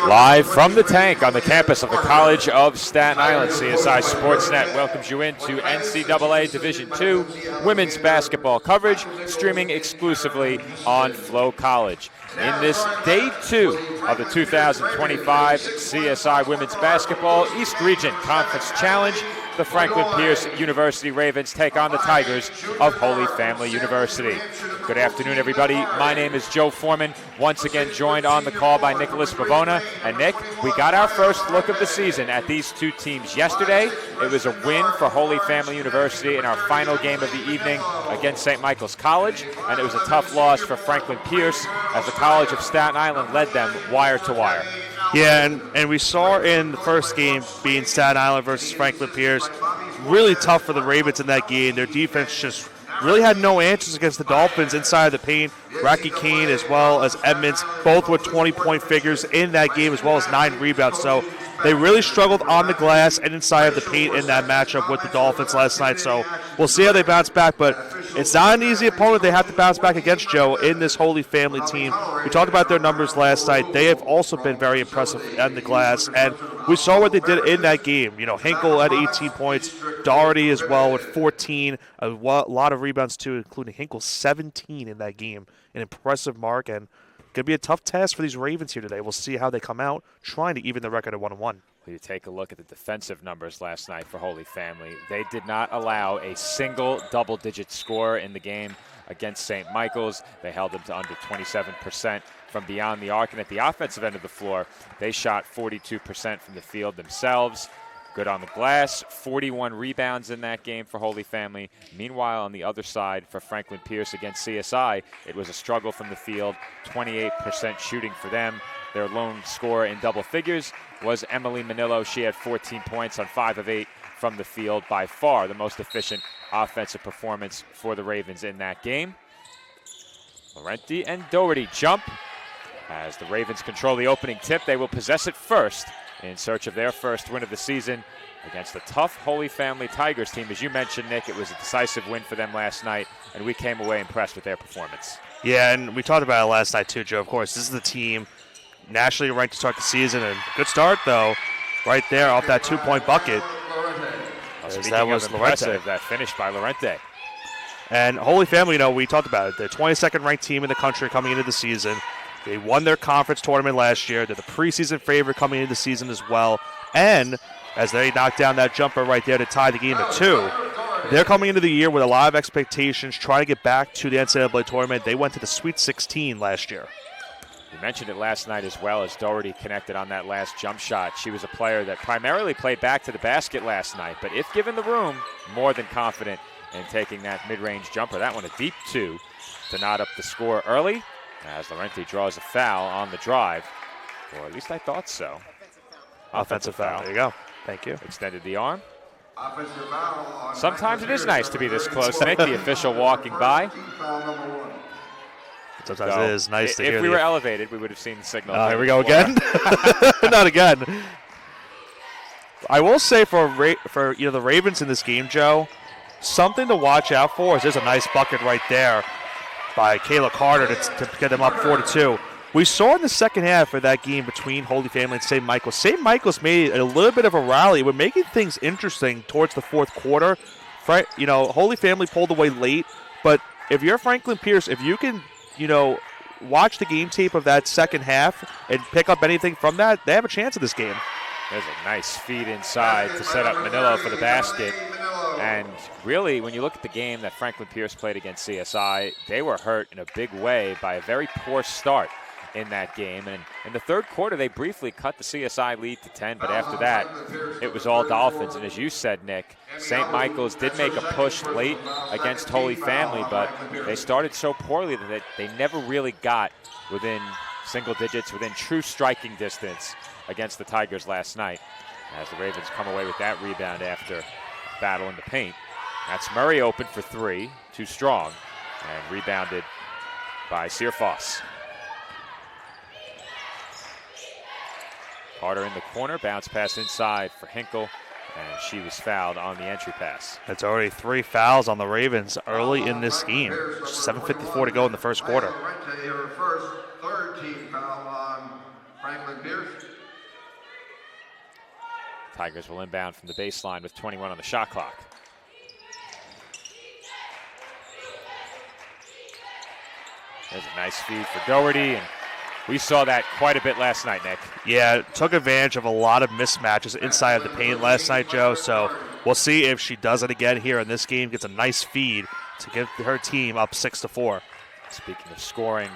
Live from the tank on the campus of the College of Staten Island, CSI Sportsnet welcomes you into NCAA Division II women's basketball coverage, streaming exclusively on Flow College. In this Day 2 of the 2025 CSI Women's Basketball East Region Conference Challenge, the Franklin Pierce University Ravens take on the Tigers of Holy Family University. Good afternoon, everybody. My name is Joe Foreman, once again joined on the call by Nicholas Pavona. And Nick, we got our first look of the season at these two teams yesterday. It was a win for Holy Family University in our final game of the evening against St. Michael's College, and it was a tough loss for Franklin Pierce as the College of Staten Island led them wire to wire. Yeah, and we saw in the first game being Staten Island versus Franklin Pierce, really tough for the Ravens in that game. Their defense just really had no answers against the Dolphins inside of the paint. Racky Kane as well as Edmonds, both with 20-point figures in that game as well as 9 rebounds. So they really struggled on the glass and inside of the paint in that matchup with the Dolphins last night. So we'll see how they bounce back, but it's not an easy opponent they have to bounce back against, Joe, in this Holy Family team. We talked about their numbers last night. They have also been very impressive on the glass, and we saw what they did in that game. You know, Hinkle had 18 points, Doherty as well with 14, a lot of rebounds too, including Hinkle 17 in that game. An impressive mark, and going to be a tough task for these Ravens here today. We'll see how they come out, trying to even the record at 1-1. You take a look at the defensive numbers last night for Holy Family. They did not allow a single double-digit score in the game against St. Michael's. They held them to under 27% from beyond the arc. And at the offensive end of the floor, they shot 42% from the field themselves. Good on the glass, 41 rebounds in that game for Holy Family. Meanwhile, on the other side for Franklin Pierce against CSI, it was a struggle from the field, 28% shooting for them. Their lone scorer in double figures was Emily Manillo. She had 14 points on 5 of 8 from the field, by far the most efficient offensive performance for the Ravens in that game. Laurenti and Doherty jump. As the Ravens control the opening tip, they will possess it first in search of their first win of the season against the tough Holy Family Tigers team. As you mentioned, Nick, it was a decisive win for them last night, and we came away impressed with their performance. Yeah, and we talked about it last night too, Joe. Of course, this is the team nationally ranked to start the season, and good start, though, right there off that 2-point bucket. That was impressive, that finish by Laurenti. And Holy Family, you know, we talked about it. They're 22nd ranked team in the country coming into the season. They won their conference tournament last year. They're the preseason favorite coming into the season as well. And as they knocked down that jumper right there to tie the game at 2, they're coming into the year with a lot of expectations, trying to get back to the NCAA tournament. They went to the Sweet 16 last year. You mentioned it last night as well as Doherty connected on that last jump shot. She was a player that primarily played back to the basket last night, but if given the room, more than confident in taking that mid-range jumper. That one a deep 2 to knot up the score early as Laurenti draws a foul on the drive, or at least I thought so. Offensive foul. There you go. Thank you. Extended the arm. Sometimes it is nice to be this close. Nick, the official walking by. Sometimes it is nice to hear. If we were elevated, we would have seen the signal. Here we go again. Not again. I will say for the Ravens in this game, Joe, something to watch out for is there's a nice bucket right there by Kayla Carter to get them up 4-2. We saw in the second half of that game between Holy Family and St. Michael's. St. Michael's made a little bit of a rally. We're making things interesting towards the fourth quarter. You know, Holy Family pulled away late, but if you're Franklin Pierce, if you can, you know, watch the game tape of that second half and pick up anything from that, they have a chance in this game. There's a nice feed inside to set up Manillo for the basket. And really, when you look at the game that Franklin Pierce played against CSI, they were hurt in a big way by a very poor start in that game. And in the third quarter, they briefly cut the CSI lead to 10, but after that, it was all Dolphins. And as you said, Nick, St. Michael's did make a push late against Holy Family, but they started so poorly that they never really got within single digits, within true striking distance against the Tigers last night, as the Ravens come away with that rebound after battle in the paint. That's Murray open for 3, too strong, and rebounded by Sear Foss. Carter in the corner, bounce pass inside for Hinkle, and she was fouled on the entry pass. That's already 3 fouls on the Ravens early in this game. 7:54 to go in the first quarter. Franklin Pierce. Tigers will inbound from the baseline with 21 on the shot clock. There's a nice feed for Doherty, and we saw that quite a bit last night, Nick. Yeah, took advantage of a lot of mismatches inside of the paint last night, Joe. So we'll see if she does it again here in this game. Gets a nice feed to get her team up 6-4. Speaking of scoring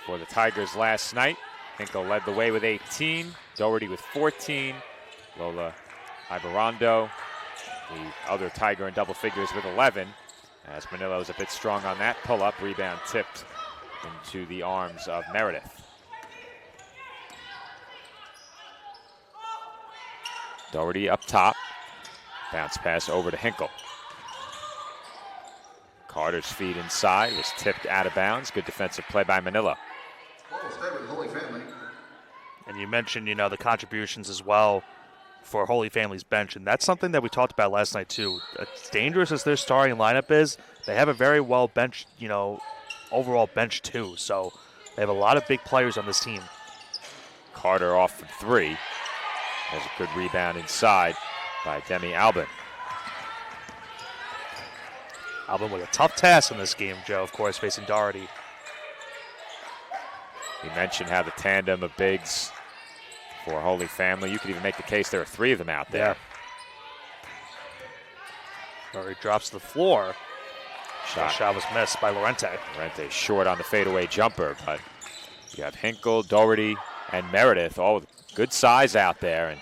for the Tigers last night, Hinkle led the way with 18, Doherty with 14, Lola Ibarrondo, the other Tiger in double figures with 11, as Manila was a bit strong on that pull-up. Rebound tipped into the arms of Meredith. Doherty up top, bounce pass over to Hinkle. Carter's feed inside was tipped out of bounds. Good defensive play by Manila. And you mentioned, the contributions as well for Holy Family's bench, and that's something that we talked about last night too. As dangerous as their starting lineup is, they have a very well bench, overall bench too. So they have a lot of big players on this team. Carter off from three. There's a good rebound inside by Demi Albin. Albin with a tough task in this game, Joe, of course, facing Doherty. We mentioned how the tandem of bigs for Holy Family, you could even make the case there are three of them out there. Yeah. Murray drops to the floor. Shot was missed by Lorente. Lorente short on the fadeaway jumper, but you have Hinkle, Doherty, and Meredith, all with good size out there. And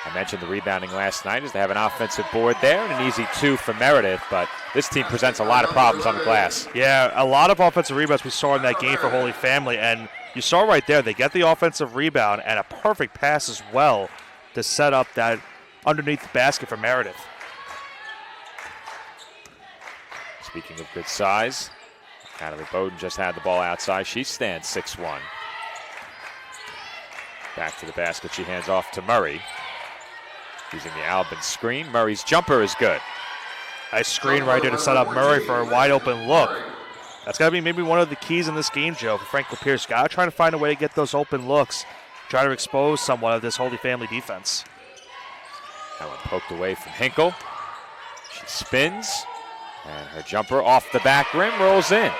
I mentioned the rebounding last night as they have an offensive board there and an easy two for Meredith, but this team presents a lot of problems on the glass. Yeah, a lot of offensive rebounds we saw in that game for Holy Family, and you saw right there, they get the offensive rebound and a perfect pass as well to set up that underneath the basket for Meredith. Speaking of good size, Natalie Bowden just had the ball outside. She stands 6'1". Back to the basket, she hands off to Murray. Using the Albin screen, Murray's jumper is good. Nice screen right there to set up Murray for a wide open look. That's got to be maybe one of the keys in this game, Joe, for Franklin Pierce. Got to try to find a way to get those open looks, try to expose somewhat of this Holy Family defense. That one poked away from Hinkle. She spins, and her jumper off the back rim rolls in.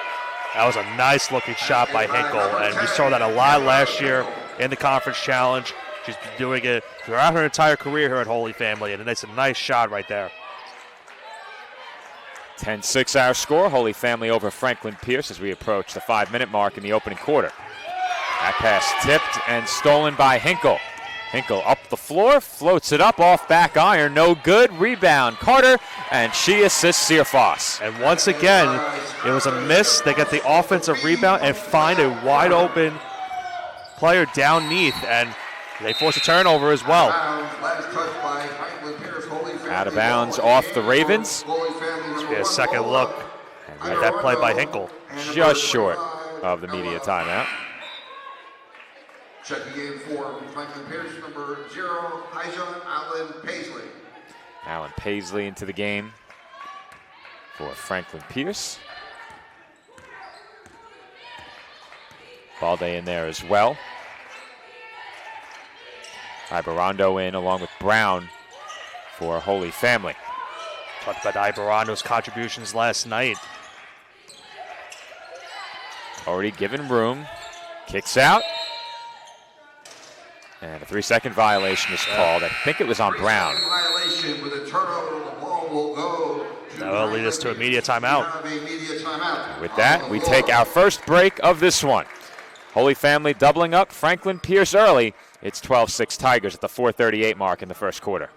That was a nice looking shot by Hinkle, and we saw that a lot last year in the Conference Challenge. She's been doing it throughout her entire career here at Holy Family, and it's a nice shot right there. 10-6 our score. Holy Family over Franklin Pierce as we approach the 5-minute mark in the opening quarter. That pass tipped and stolen by Hinkle. Hinkle up the floor, floats it up off back iron, no good. Rebound Carter, and she assists Searfoss. And once again, it was a miss. They get the offensive rebound and find a wide open player downneath, and they force a turnover as well. Out of bounds off the Ravens. Let's get a second look at that play by Hinkle. Just short of the media timeout. Checking in for Franklin Pierce, number 0, Aisha Allen Paisley. Allen Paisley into the game for Franklin Pierce. Balde in there as well. Ibarrondo in along with Brown for Holy Family. Talked about Ibarrondo's contributions last night. Already given room. Kicks out. And a 3-second violation is called. I think it was on Brown. Violation with a turnover. The ball will go. That'll lead us to a media timeout. With that, we take our first break of this one. Holy Family doubling up Franklin Pierce early. It's 12-6 Tigers at the 4:38 mark in the first quarter.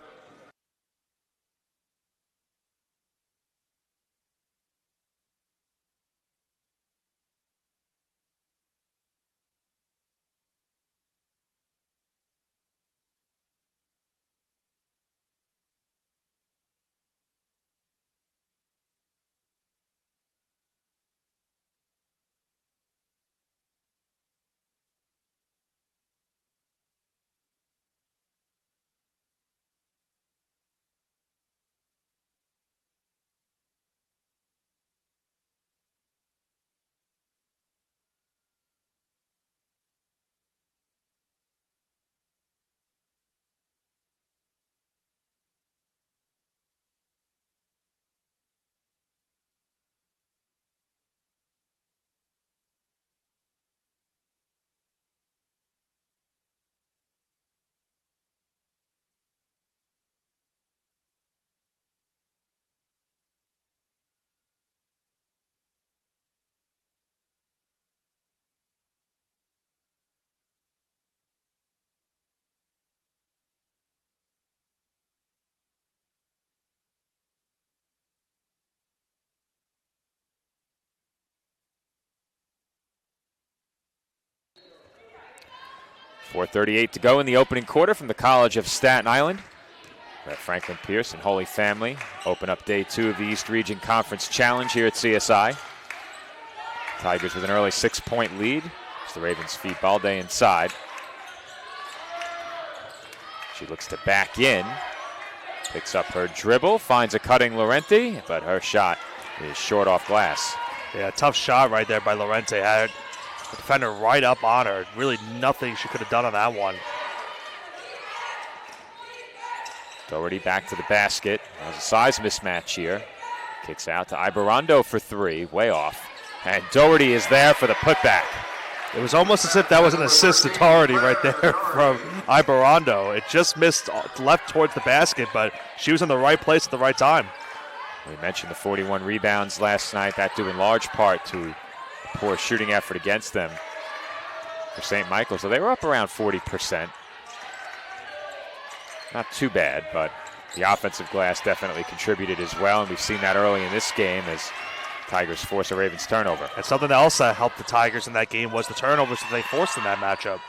4:38 to go in the opening quarter from the College of Staten Island. We're at Franklin Pierce and Holy Family open up day 2 of the East Region Conference Challenge here at CSI. Tigers with an early 6-point lead as the Ravens feed Balde inside. She looks to back in, picks up her dribble, finds a cutting Laurenti, but her shot is short off glass. Yeah, tough shot right there by Laurenti. Had the defender right up on her. Really nothing she could have done on that one. Doherty back to the basket. There's a size mismatch here. Kicks out to Ibarrondo for 3, way off. And Doherty is there for the putback. It was almost as if that was an assist to Doherty right there from Ibarrondo. It just missed left towards the basket, but she was in the right place at the right time. We mentioned the 41 rebounds last night. That due in large part to a poor shooting effort against them for St. Michael's. So they were up around 40%. Not too bad, but the offensive glass definitely contributed as well, and we've seen that early in this game as Tigers force a Ravens turnover. And something else that helped the Tigers in that game was the turnovers that they forced in that matchup.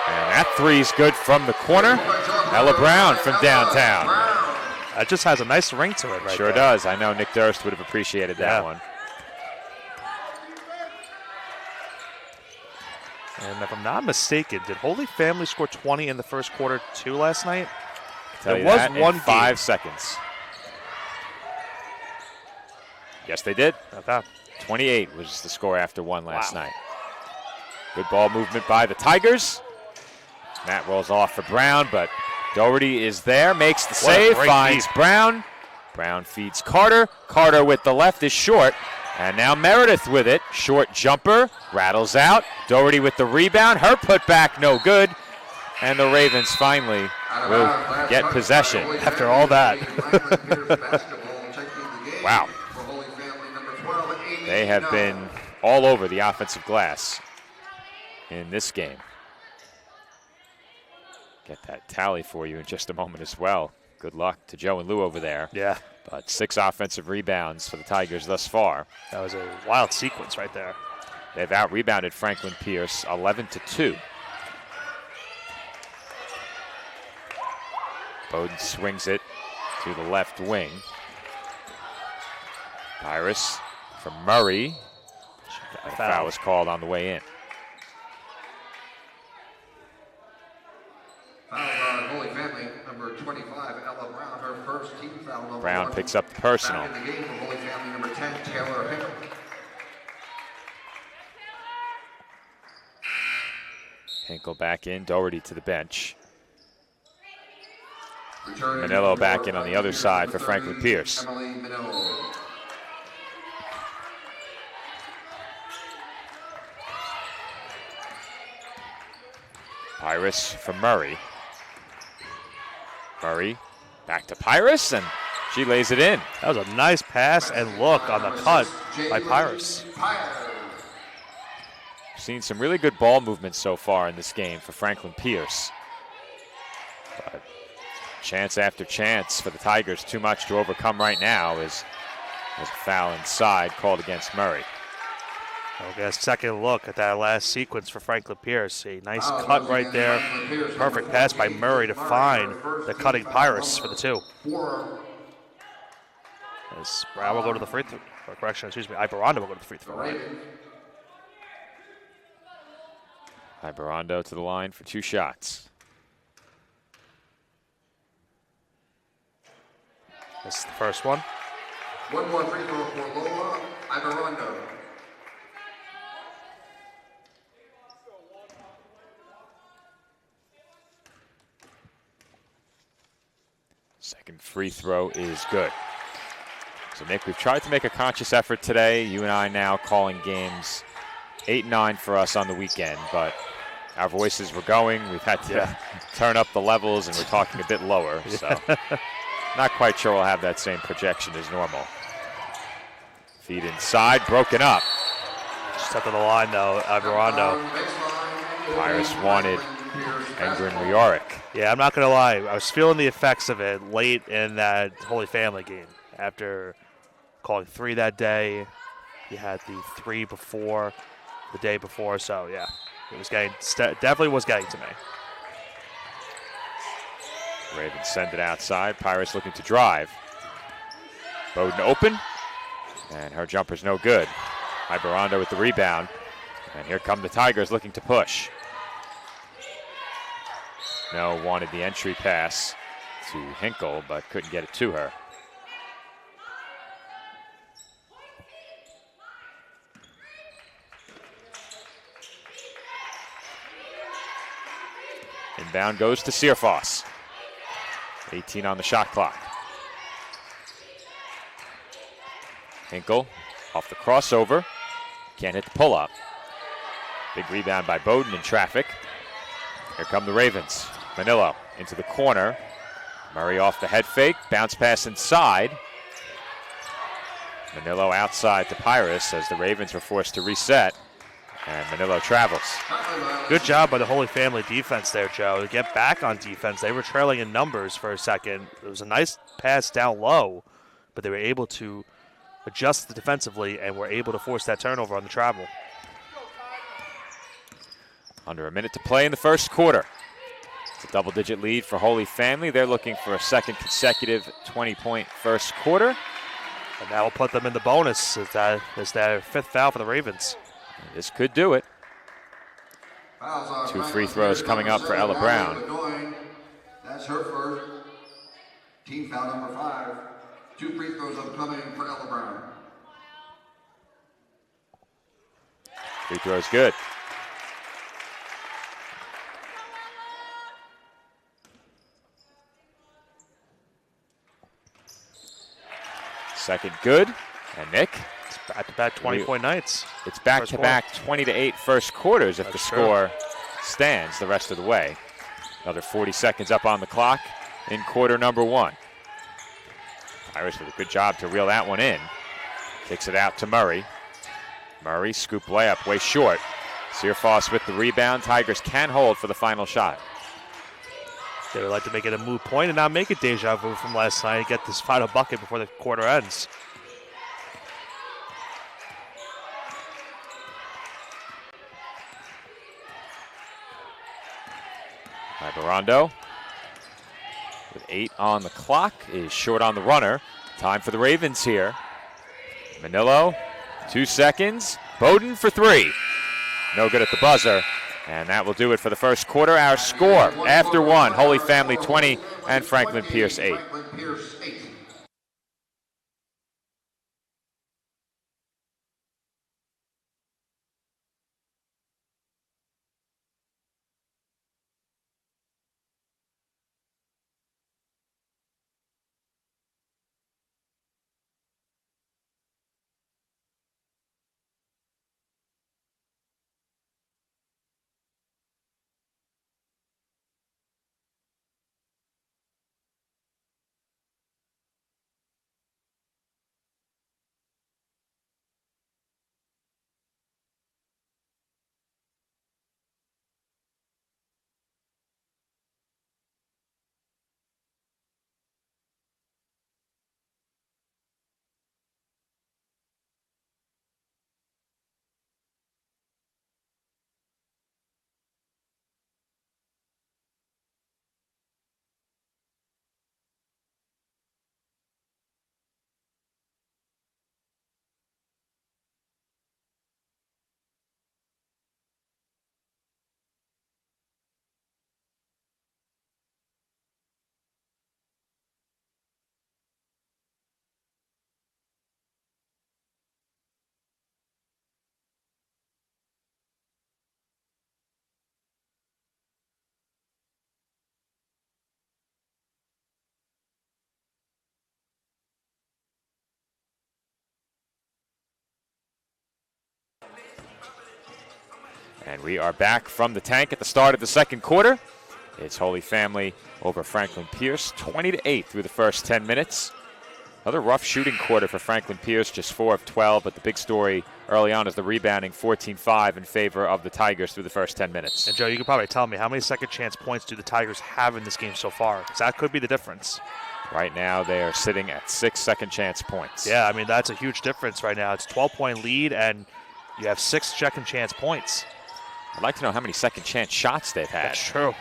And that 3's good from the corner. Ella Brown from downtown. That just has a nice ring to it right Sure there. does. I know Nick Durst would have appreciated that one. And if I'm not mistaken, did Holy Family score 20 in the first quarter too last night? There was one 5 seconds. Yes, they did. Okay. 28 was the score after 1 last night. Good ball movement by the Tigers. That rolls off for Brown, but Doherty is there, makes the save, finds Brown. Brown feeds Carter. Carter with the left is short. And now Meredith with it. Short jumper, rattles out. Doherty with the rebound. Her putback no good. And the Ravens finally will get possession. After all that. Wow. They have been all over the offensive glass in this game. Get that tally for you in just a moment as well. Good luck to Joe and Lou over there. Yeah. But 6 offensive rebounds for the Tigers thus far. That was a wild sequence right there. They've out-rebounded Franklin Pierce 11-2. Bowden swings it to the left wing. Pyrus from Murray. A foul was called on the way in. Holy Family, number 25, Ella Brown, her first team foul. Brown picks up the personal. Back in the game for Holy Family, number 10, Taylor Hickle. Hinkle back in, Doherty to the bench. Returning Manillo back in on the other side for Franklin Pierce. Emily Manillo. Pyrus from Murray. Murray back to Pyrus, and she lays it in. That was a nice pass and look on the cut by Pyrus. Seen some really good ball movement so far in this game for Franklin Pierce. But chance after chance for the Tigers, too much to overcome right now as a foul inside called against Murray. We'll get a second look at that last sequence for Franklin Pierce. A nice cut right there. Perfect pass by Murray to find the cutting Pyrus for the 2. As Brown will go to the free throw. Or correction, excuse me, Ibarrondo will go to the free throw line. Ibarrondo to the line for 2 shots. This is the first one. One more free throw for Lola Ibarrondo. Second free throw is good. So, Nick, we've tried to make a conscious effort today. You and I now calling games 8-9 for us on the weekend, but our voices were going. We've had to turn up the levels, and we're talking a bit lower. So, not quite sure we'll have that same projection as normal. Feed inside, broken up. Just up to the line, though, Ibarrondo. Pyrus wanted Engren Riorik. Yeah, I'm not going to lie. I was feeling the effects of it late in that Holy Family game. After calling 3 that day, you had the 3 before, the day before. So, yeah, It was definitely was getting to me. Ravens send it outside. Pirates looking to drive. Bowden open, and her jumper's no good. Ibarrondo with the rebound, and here come the Tigers looking to push. No wanted the entry pass to Hinkle, but couldn't get it to her. Inbound goes to Searfoss. 18 on the shot clock. Hinkle off the crossover. Can't hit the pull-up. Big rebound by Bowden in traffic. Here come the Ravens. Manillo into the corner. Murray off the head fake. Bounce pass inside. Manillo outside to Pyrus as the Ravens were forced to reset. And Manillo travels. Good job by the Holy Family defense there, Joe, to get back on defense. They were trailing in numbers for a second. It was a nice pass down low, but they were able to adjust defensively and were able to force that turnover on the travel. Under a minute to play in the first quarter. It's a double-digit lead for Holy Family. They're looking for a second consecutive 20-point first quarter. And that will put them in the bonus as their fifth foul for the Ravens. This could do it. 2 free throws coming up for Ella Brown. That's her first. Team foul number 5. 2 free throws upcoming for Ella Brown. Free throw's good. Second good. And Nick? Back-to-back 20-point nights. It's back-to-back 20-8 first quarters if the score stands the rest of the way. Another 40 seconds up on the clock in quarter number 1. Pirates with a good job to reel that one in. Kicks it out to Murray. Murray, scoop layup, way short. Searfoss with the rebound. Tigers can hold for the final shot. They would like to make it a moot point and not make it deja vu from last night and get this final bucket before the quarter ends. Ibarrondo with 8 on the clock is short on the runner. Time for the Ravens here. Manillo, 2 seconds. Bowden for 3. No good at the buzzer. And that will do it for the first quarter. Our score after 1, Holy Family 20 and Franklin Pierce 8. And we are back from the tank at the start of the second quarter. It's Holy Family over Franklin Pierce, 20-8 through the first 10 minutes. Another rough shooting quarter for Franklin Pierce, just 4 of 12, but the big story early on is the rebounding, 14-5 in favor of the Tigers through the first 10 minutes. And Joe, you could probably tell me, how many second chance points do the Tigers have in this game so far? Because that could be the difference. Right now, they are sitting at 6 second chance points. Yeah, I mean, that's a huge difference right now. It's a 12-point lead, and you have 6 second chance points. I'd like to know how many second chance shots they've had. That's true.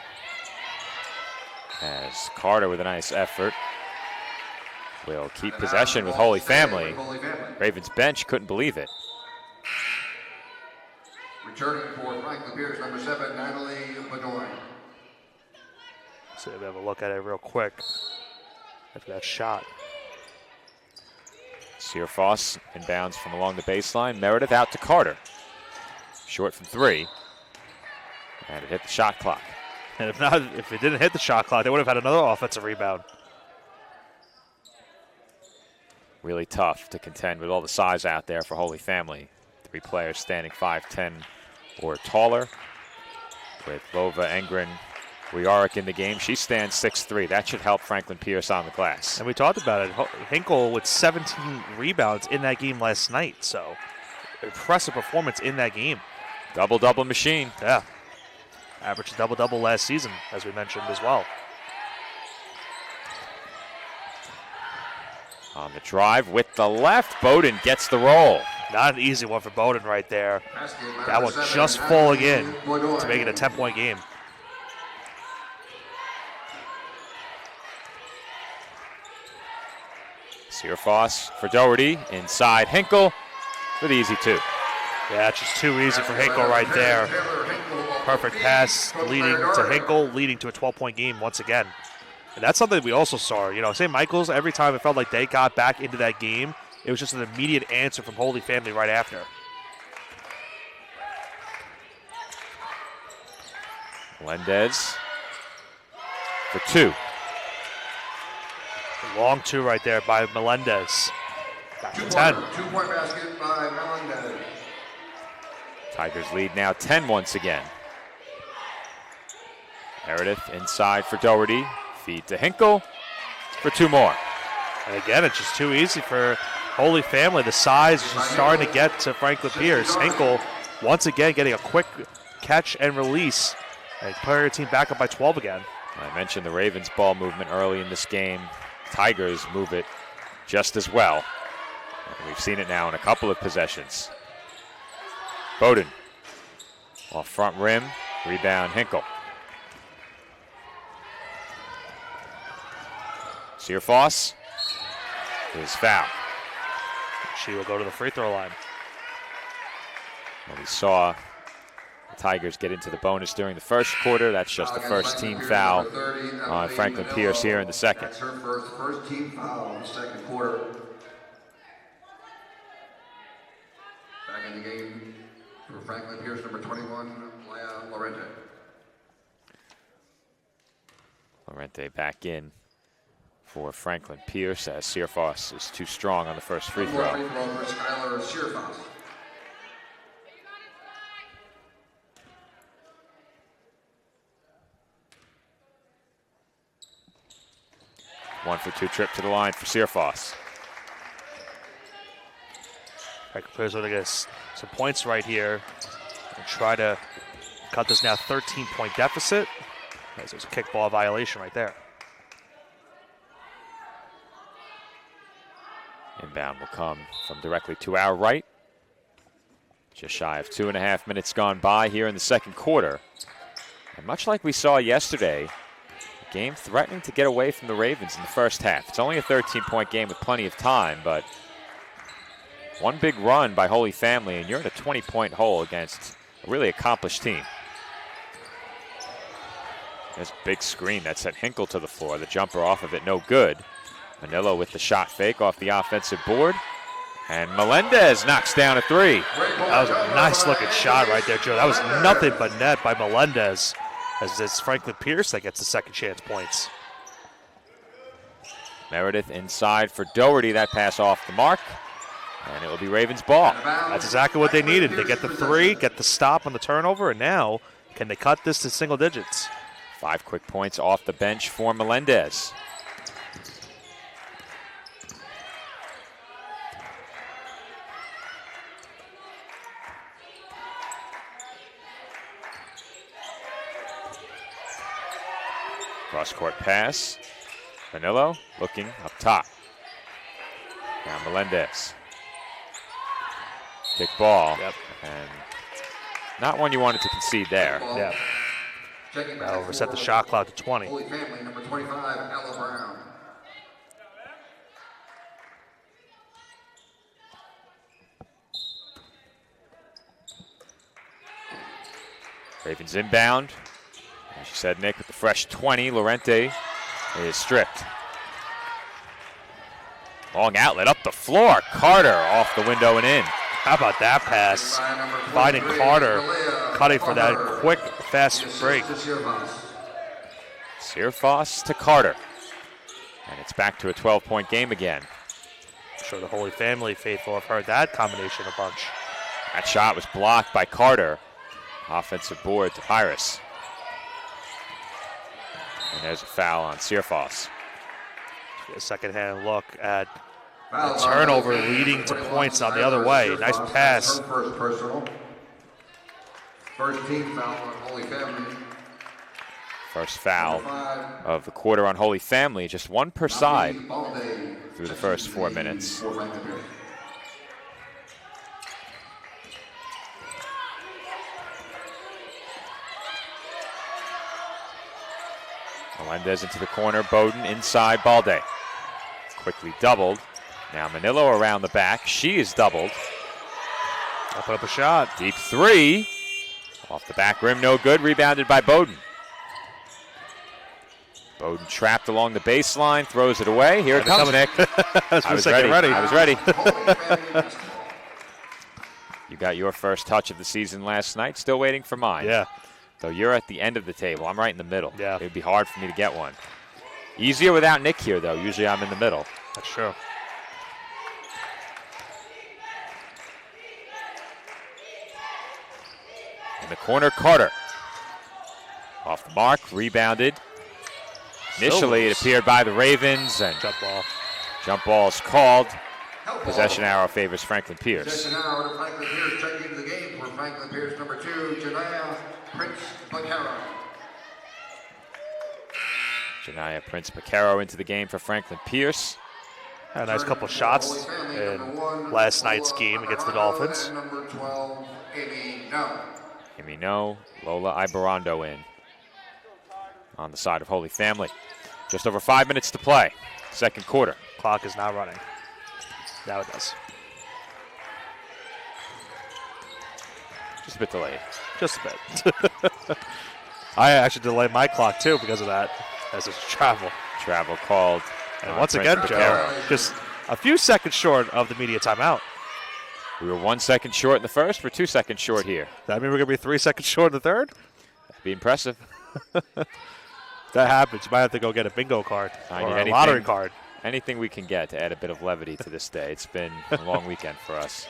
As Carter with a nice effort will keep possession with Holy Family. Ravens bench couldn't believe it. Returning for Franklin Pierce, number 7, Natalie Bedoin. So we have a look at it real quick after that shot. Searfoss inbounds from along the baseline. Meredith out to Carter. Short from 3. And it hit the shot clock. And if it didn't hit the shot clock, they would have had another offensive rebound. Really tough to contend with all the size out there for Holy Family. 3 players standing 5'10" or taller. With Lova Engren Wiarik in the game, she stands 6'3". That should help Franklin Pierce on the glass. And we talked about it. Hinkle with 17 rebounds in that game last night. So impressive performance in that game. Double-double machine. Yeah. Averaged double-double last season, as we mentioned as well. On the drive with the left, Bowden gets the roll. Not an easy one for Bowden right there. That one just falling in to make it a 10-point game. Searfoss for Doherty, inside Hinkle for the easy 2. Yeah, it's just too easy for Hinkle right there. Perfect pass leading to Hinkle, leading to a 12-point game once again. And that's something we also saw. You know, St. Michael's, every time it felt like they got back into that game, it was just an immediate answer from Holy Family right after. Melendez for 2. Long 2 right there by Melendez. Back to 10. 2-point basket by Melendez. Tigers lead now 10 once again. Meredith inside for Doherty. Feed to Hinkle for 2 more. And again, it's just too easy for Holy Family. The size is just starting to get to Franklin Pierce. Hinkle once again getting a quick catch and release. And putting her team back up by 12 again. I mentioned the Ravens ball movement early in this game. Tigers move it just as well. And we've seen it now in a couple of possessions. Bowden off front rim, rebound Hinkle. Searfoss is fouled. She will go to the free throw line. And we saw the Tigers get into the bonus during the first quarter. That's just the first team foul on Franklin Pierce here in the second. That's her first team foul in the second quarter. Back in the game for Franklin Pierce, number 21, Leia Lorente. Lorente back in for Franklin Pierce as Searfoss is too strong on the first free throw. Free throw for Skylar Searfoss. One for 2 trip to the line for Searfoss. Franklin Pierce will get some points right here and try to cut this now 13-point deficit. As there's a kickball violation right there. Inbound will come from directly to our right. Just shy of 2.5 minutes gone by here in the second quarter. And much like we saw yesterday, the game threatening to get away from the Ravens in the first half. It's only a 13-point game with plenty of time, but one big run by Holy Family, and you're in a 20-point hole against a really accomplished team. There's a big screen that sent Hinkle to the floor. The jumper off of it, no good. Manillo with the shot fake off the offensive board. And Melendez knocks down a 3. That was a nice-looking shot right there, Joe. That was nothing but net by Melendez, as it's Franklin Pierce that gets the second chance points. Meredith inside for Doherty. That pass off the mark. And it will be Ravens ball. That's exactly what they needed. They get the 3, get the stop on the turnover, and now can they cut this to single digits? 5 quick points off the bench for Melendez. Cross-court pass. Manillo looking up top. Now Melendez. Kick ball. Yep. And Not one you wanted to concede there. Yeah. Checking back Now reset the for shot clock to 20. Holy Family, number 25, Ella Brown. Ravens inbound. As you said, Nick, with the fresh 20, Lorente is stripped. Long outlet up the floor. Carter off the window and in. How about that pass? Finding Carter, cutting for that quick, fast break. Searfoss to Carter. And it's back to a 12-point game again. I'm sure the Holy Family faithful have heard that combination a bunch. That shot was blocked by Carter. Offensive board to Pyrus. And there's a foul on Searfoss. A second-hand look at a turnover leading to points on the other way. Nice pass. First personal. First team foul on Holy Family. First foul of the quarter on Holy Family. Just one per side through the first 4 minutes. Melendez into the corner. Bowden inside. Balde quickly doubled. Now Manillo around the back. She is doubled. I'll put up a shot. Deep three. Off the back rim, no good. Rebounded by Bowden. Bowden trapped along the baseline. Throws it away. Here it comes, Nick. I was ready. I was ready. You got your first touch of the season last night. Still waiting for mine. Yeah. Though you're at the end of the table. I'm right in the middle. Yeah. It would be hard for me to get one. Easier without Nick here, though. Usually I'm in the middle. That's true. In the corner, Carter. Off the mark, rebounded. Initially, it appeared by the Ravens, and Jump ball. jump ball is called. Possession arrow favors Franklin Pierce. Possession arrow to Franklin Pierce. Checking into the game for Franklin Pierce, number 2, Janaya Prince Bacaro. Janaya Prince Bacaro into the game for Franklin Pierce. Had a nice couple shots in last night's game against the Dolphins. And number 12, Amy No. Amy No, Lola Ibarrondo in on the side of Holy Family. Just over 5 minutes to play. Second quarter. Clock is not running. Now it does. Just a bit delayed. Just a bit. I actually delayed my clock too because of that, as it's travel. Travel called. And on once Prince again, Joe, Bacaro. just a few seconds short of the media timeout. We were 1 second short in the first. We're 2 seconds short here. Does that mean we're going to be 3 seconds short in the third? That'd be impressive. That happens. You might have to go get a bingo card I or need a anything. lottery card. Anything we can get to add a bit of levity to this day. It's been a long weekend for us.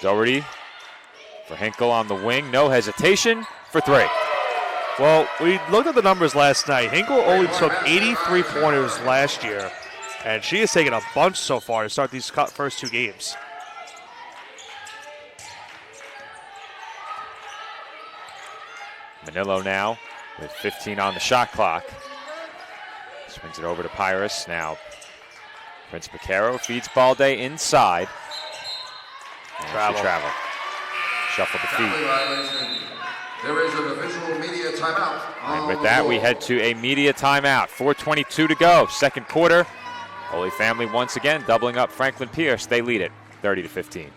Doherty for Hinkle on the wing. No hesitation for three. Well, we looked at the numbers last night. Hinkle only took 83 pointers last year, and she has taken a bunch so far to start these first 2 games. Manillo now with 15 on the shot clock. Swings it over to Pyrus. Now Prince Bacaro feeds Balde inside. And travel. Shuffle the feet. There is an official media timeout. And with that, we head to a media timeout. 4:22 to go. Second quarter. Holy Family once again doubling up Franklin Pierce. They lead it 30-15.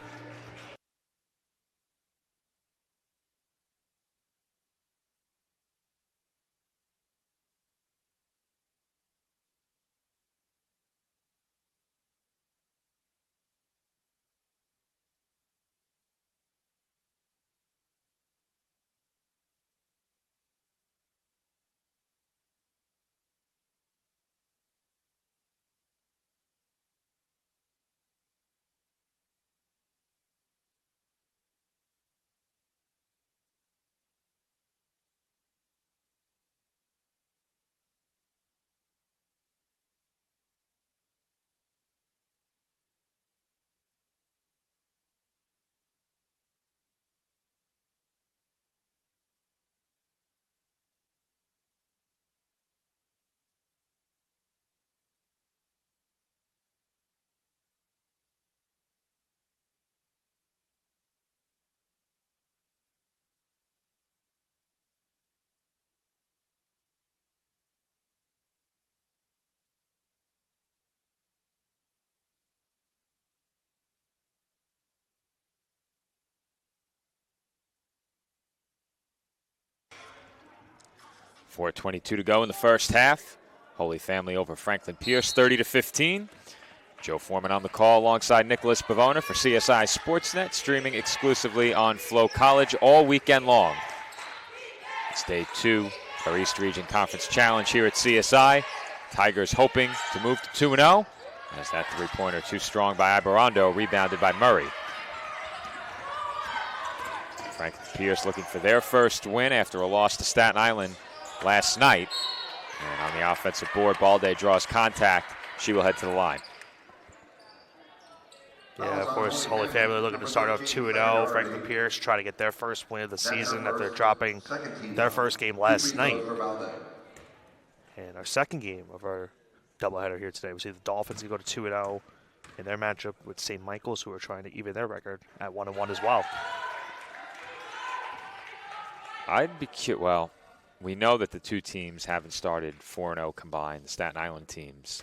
4:22 to go in the first half. Holy Family over Franklin Pierce, 30-15. Joe Foreman on the call alongside Nicholas Pavona for CSI Sportsnet, streaming exclusively on Flow College all weekend long. It's day 2 of our East Region Conference Challenge here at CSI. Tigers hoping to move to 2-0. As that three-pointer too strong by Ibarrondo, rebounded by Murray. Franklin Pierce looking for their first win after a loss to Staten Island last night. And on the offensive board, Balde draws contact. She will head to the line. Yeah, of course, Holy Family looking to start off 2-0. Franklin Pierce trying to get their first win of the season after dropping their first game last night. And our second game of our doubleheader here today, we see the Dolphins go to 2-0 in their matchup with St. Michael's, who are trying to even their record at 1-1 as well. I'd be cute. Well, we know that the two teams haven't started 4-0 combined, the Staten Island teams,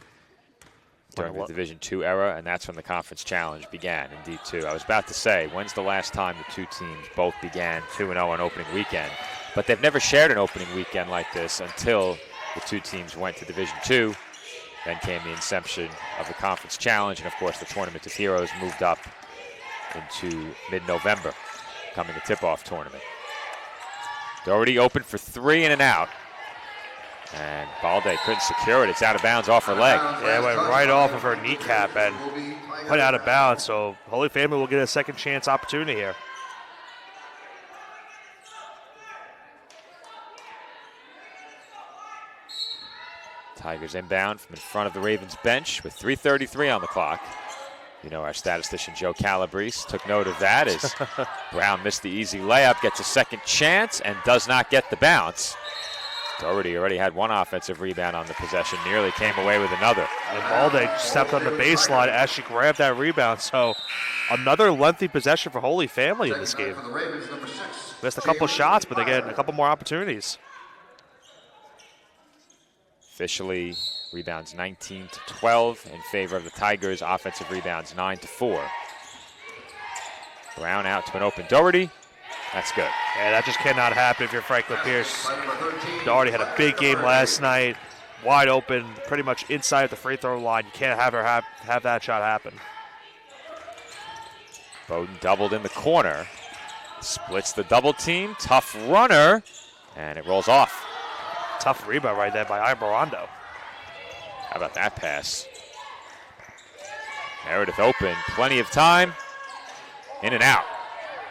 during the Division II era, and that's when the Conference Challenge began in D2. I was about to say, when's the last time the two teams both began 2-0 on opening weekend? But they've never shared an opening weekend like this until the two teams went to Division II. Then came the inception of the Conference Challenge, and of course the Tournament of Heroes moved up into mid-November, becoming a tip-off tournament. Doherty open for 3 and an out. And Balde couldn't secure it. It's out of bounds off her leg. Yeah, it went right off of her kneecap and went out of bounds. So Holy Family will get a second chance opportunity here. Tigers inbound from in front of the Ravens bench with 3:33 on the clock. You know, our statistician Joe Calabrese took note of that as Brown missed the easy layup, gets a second chance, and does not get the bounce. Doherty already had one offensive rebound on the possession, nearly came away with another. And Balde stepped on the baseline as she grabbed that rebound. So another lengthy possession for Holy Family in this game. Missed a couple shots, but they get a couple more opportunities. Officially, rebounds 19-12 in favor of the Tigers. Offensive rebounds 9-4. Brown out to an open Doherty. That's good. Yeah, that just cannot happen if you're Franklin Pierce. Doherty had a big game last night, wide open, pretty much inside the free throw line. You can't have her have that shot happen. Bowden doubled in the corner. Splits the double team. Tough runner. And it rolls off. Tough rebound right there by Ibarrondo. How about that pass? Meredith open. Plenty of time. In and out.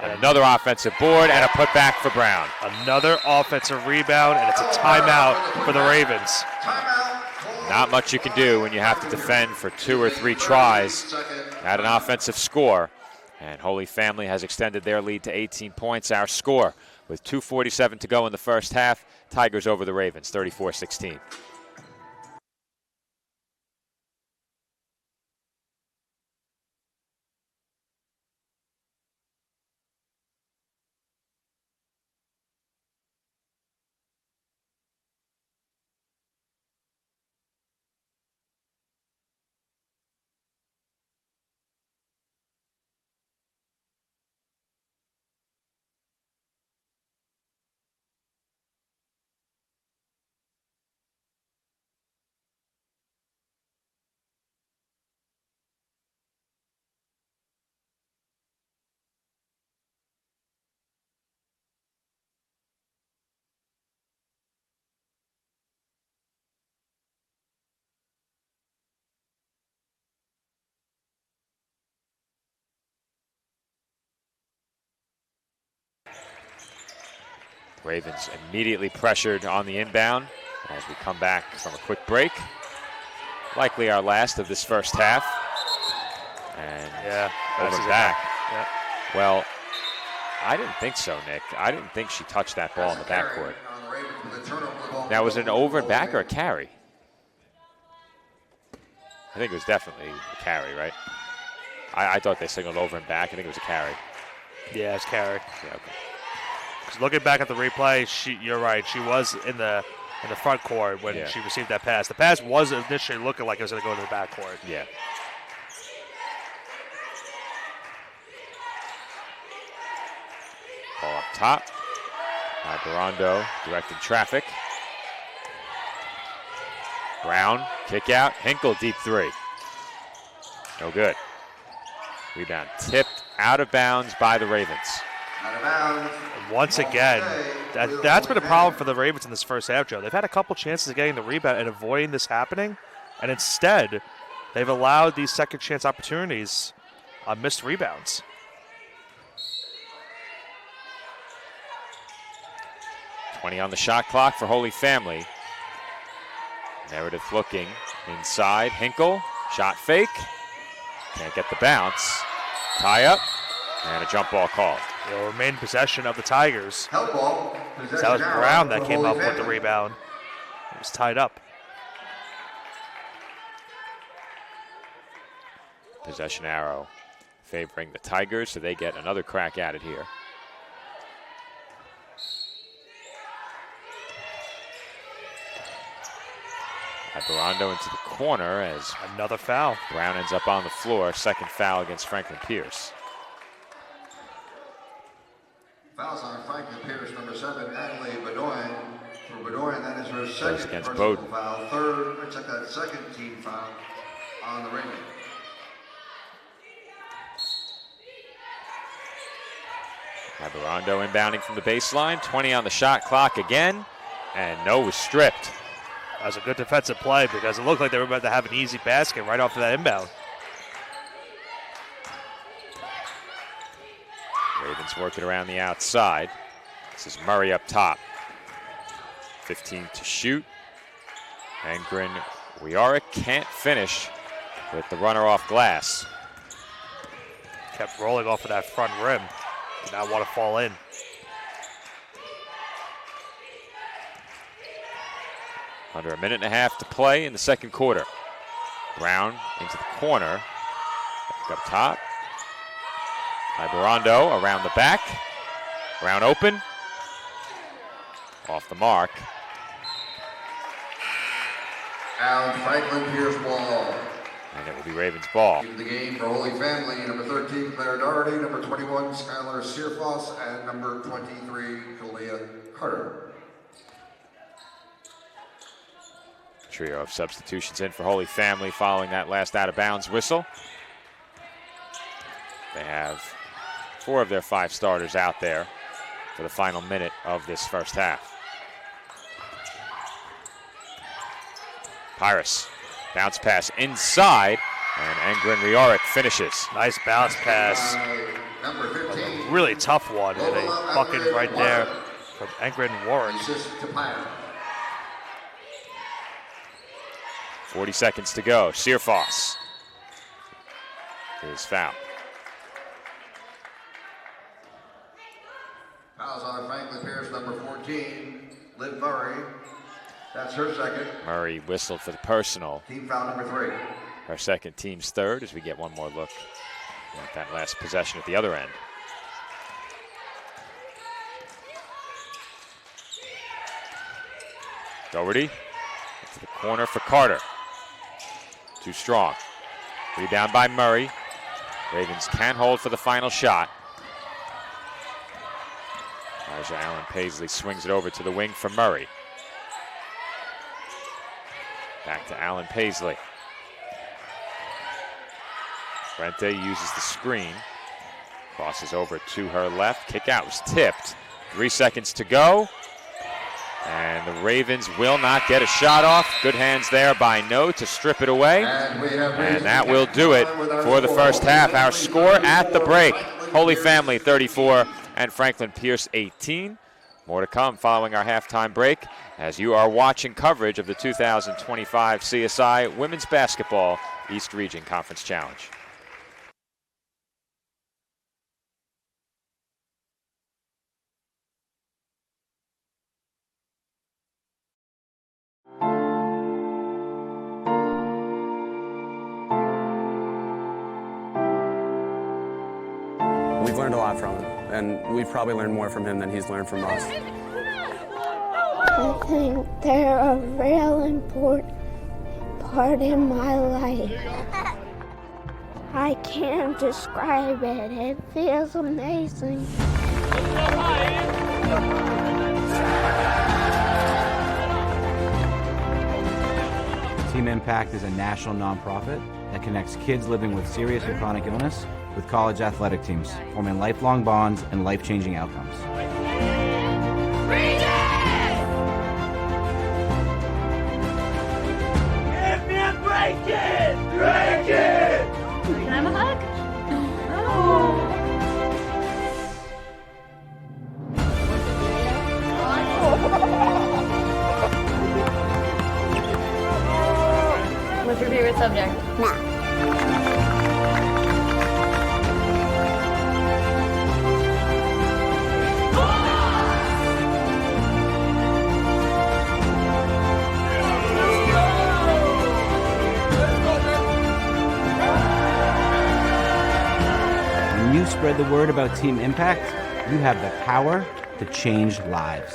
Another offensive board and a putback for Brown. Another offensive rebound, and it's a timeout for the Ravens. Not much you can do when you have to defend for 2 or 3 tries at an offensive score. And Holy Family has extended their lead to 18 points. Our score with 2:47 to go in the first half. Tigers over the Ravens, 34-16. Ravens immediately pressured on the inbound as we come back from a quick break. Likely our last of this first half. And yeah, over back. Yeah. Well, I didn't think so, Nick. I didn't think she touched that ball in the backcourt. Now, was it an over and back or a carry? I think it was definitely a carry, right? I thought they signaled over and back. I think it was a carry. Yeah, it's carry. Yeah, okay. Looking back at the replay, you're right. She was in the front court when she received that pass. The pass was initially looking like it was going to go to the back court. Yeah. Ball up top. Ibarrondo directing traffic. Brown, kick out. Hinkle, deep three. No good. Rebound tipped out of bounds by the Ravens. Out of bounds. Once again, that's been a problem for the Ravens in this first half, Joe. They've had a couple chances of getting the rebound and avoiding this happening, and instead, they've allowed these second chance opportunities on missed rebounds. On the shot clock for Holy Family. Meredith looking inside. Hinkle, shot fake. Can't get the bounce. Tie up, and a jump ball called. They'll remain in possession of the Tigers. Help ball. So that was Brown that came up with the rebound. It was tied up. Possession arrow favoring the Tigers, so they get another crack at it here. Alvarado into the corner as another foul. Brown ends up on the floor. Second foul against Franklin Pierce. Fouls on Franklin Pierce, number 7, Natalie Bedoin. For Bedoin, that is her second against personal Bowden. foul. Second team foul on the Ravens. Alvarado inbounding from the baseline. 20 on the shot clock again, and no was stripped. That was a good defensive play because it looked like they were about to have an easy basket right off of that inbound. Ravens working around the outside. This is Murray up top. 15 to shoot. Angren Wiarik can't finish with the runner off glass. Kept rolling off of that front rim. Did not want to fall in. Under a minute and a half to play in the second quarter. Brown into the corner. Back up top. Alvarado around the back. Brown open. Off the mark. Out Franklin Pierce ball. And it will be Ravens ball. In the game for Holy Family, number 13, Claire Doherty, number 21, Skylar Searfoss, and number 23, Kalia Carter. Trio of substitutions in for Holy Family following that last out of bounds whistle. They have 4 of their 5 starters out there for the final minute of this first half. Pyrus, bounce pass inside, and Angren Wiarik finishes. Nice bounce pass. Number 15. Really tough one, and a bucket right there from Angren Wiarik. Assist to Pyrus. 40 seconds to go. Searfoss is fouled. Fouls on Franklin Pierce, number 14, Liv Murray. That's her second. Murray whistled for the personal. Team foul number 3. Her second, team's third, as we get one more look at that last possession at the other end. Doherty to the corner for Carter. Too strong. Rebound by Murray. Ravens can hold for the final shot. Elijah Allen Paisley swings it over to the wing for Murray. Back to Allen Paisley. Rente uses the screen. Crosses over to her left. Kick out was tipped. 3 seconds to go. And the Ravens will not get a shot off. Good hands there by No to strip it away. And that will do it for the first half. Our score at the break. Holy Family 34 and Franklin Pierce 18. More to come following our halftime break as you are watching coverage of the 2025 CSI Women's Basketball East Region Conference Challenge. We've learned a lot from him, and we've probably learned more from him than he's learned from us. I think they're a real important part in my life. I can't describe it. It feels amazing. Team Impact is a national nonprofit that connects kids living with serious and chronic illness with college athletic teams, forming lifelong bonds and life-changing outcomes. Give me a break it! Break it! Can I have a hug? What's your favorite subject? Math. When you spread the word about Team Impact, you have the power to change lives.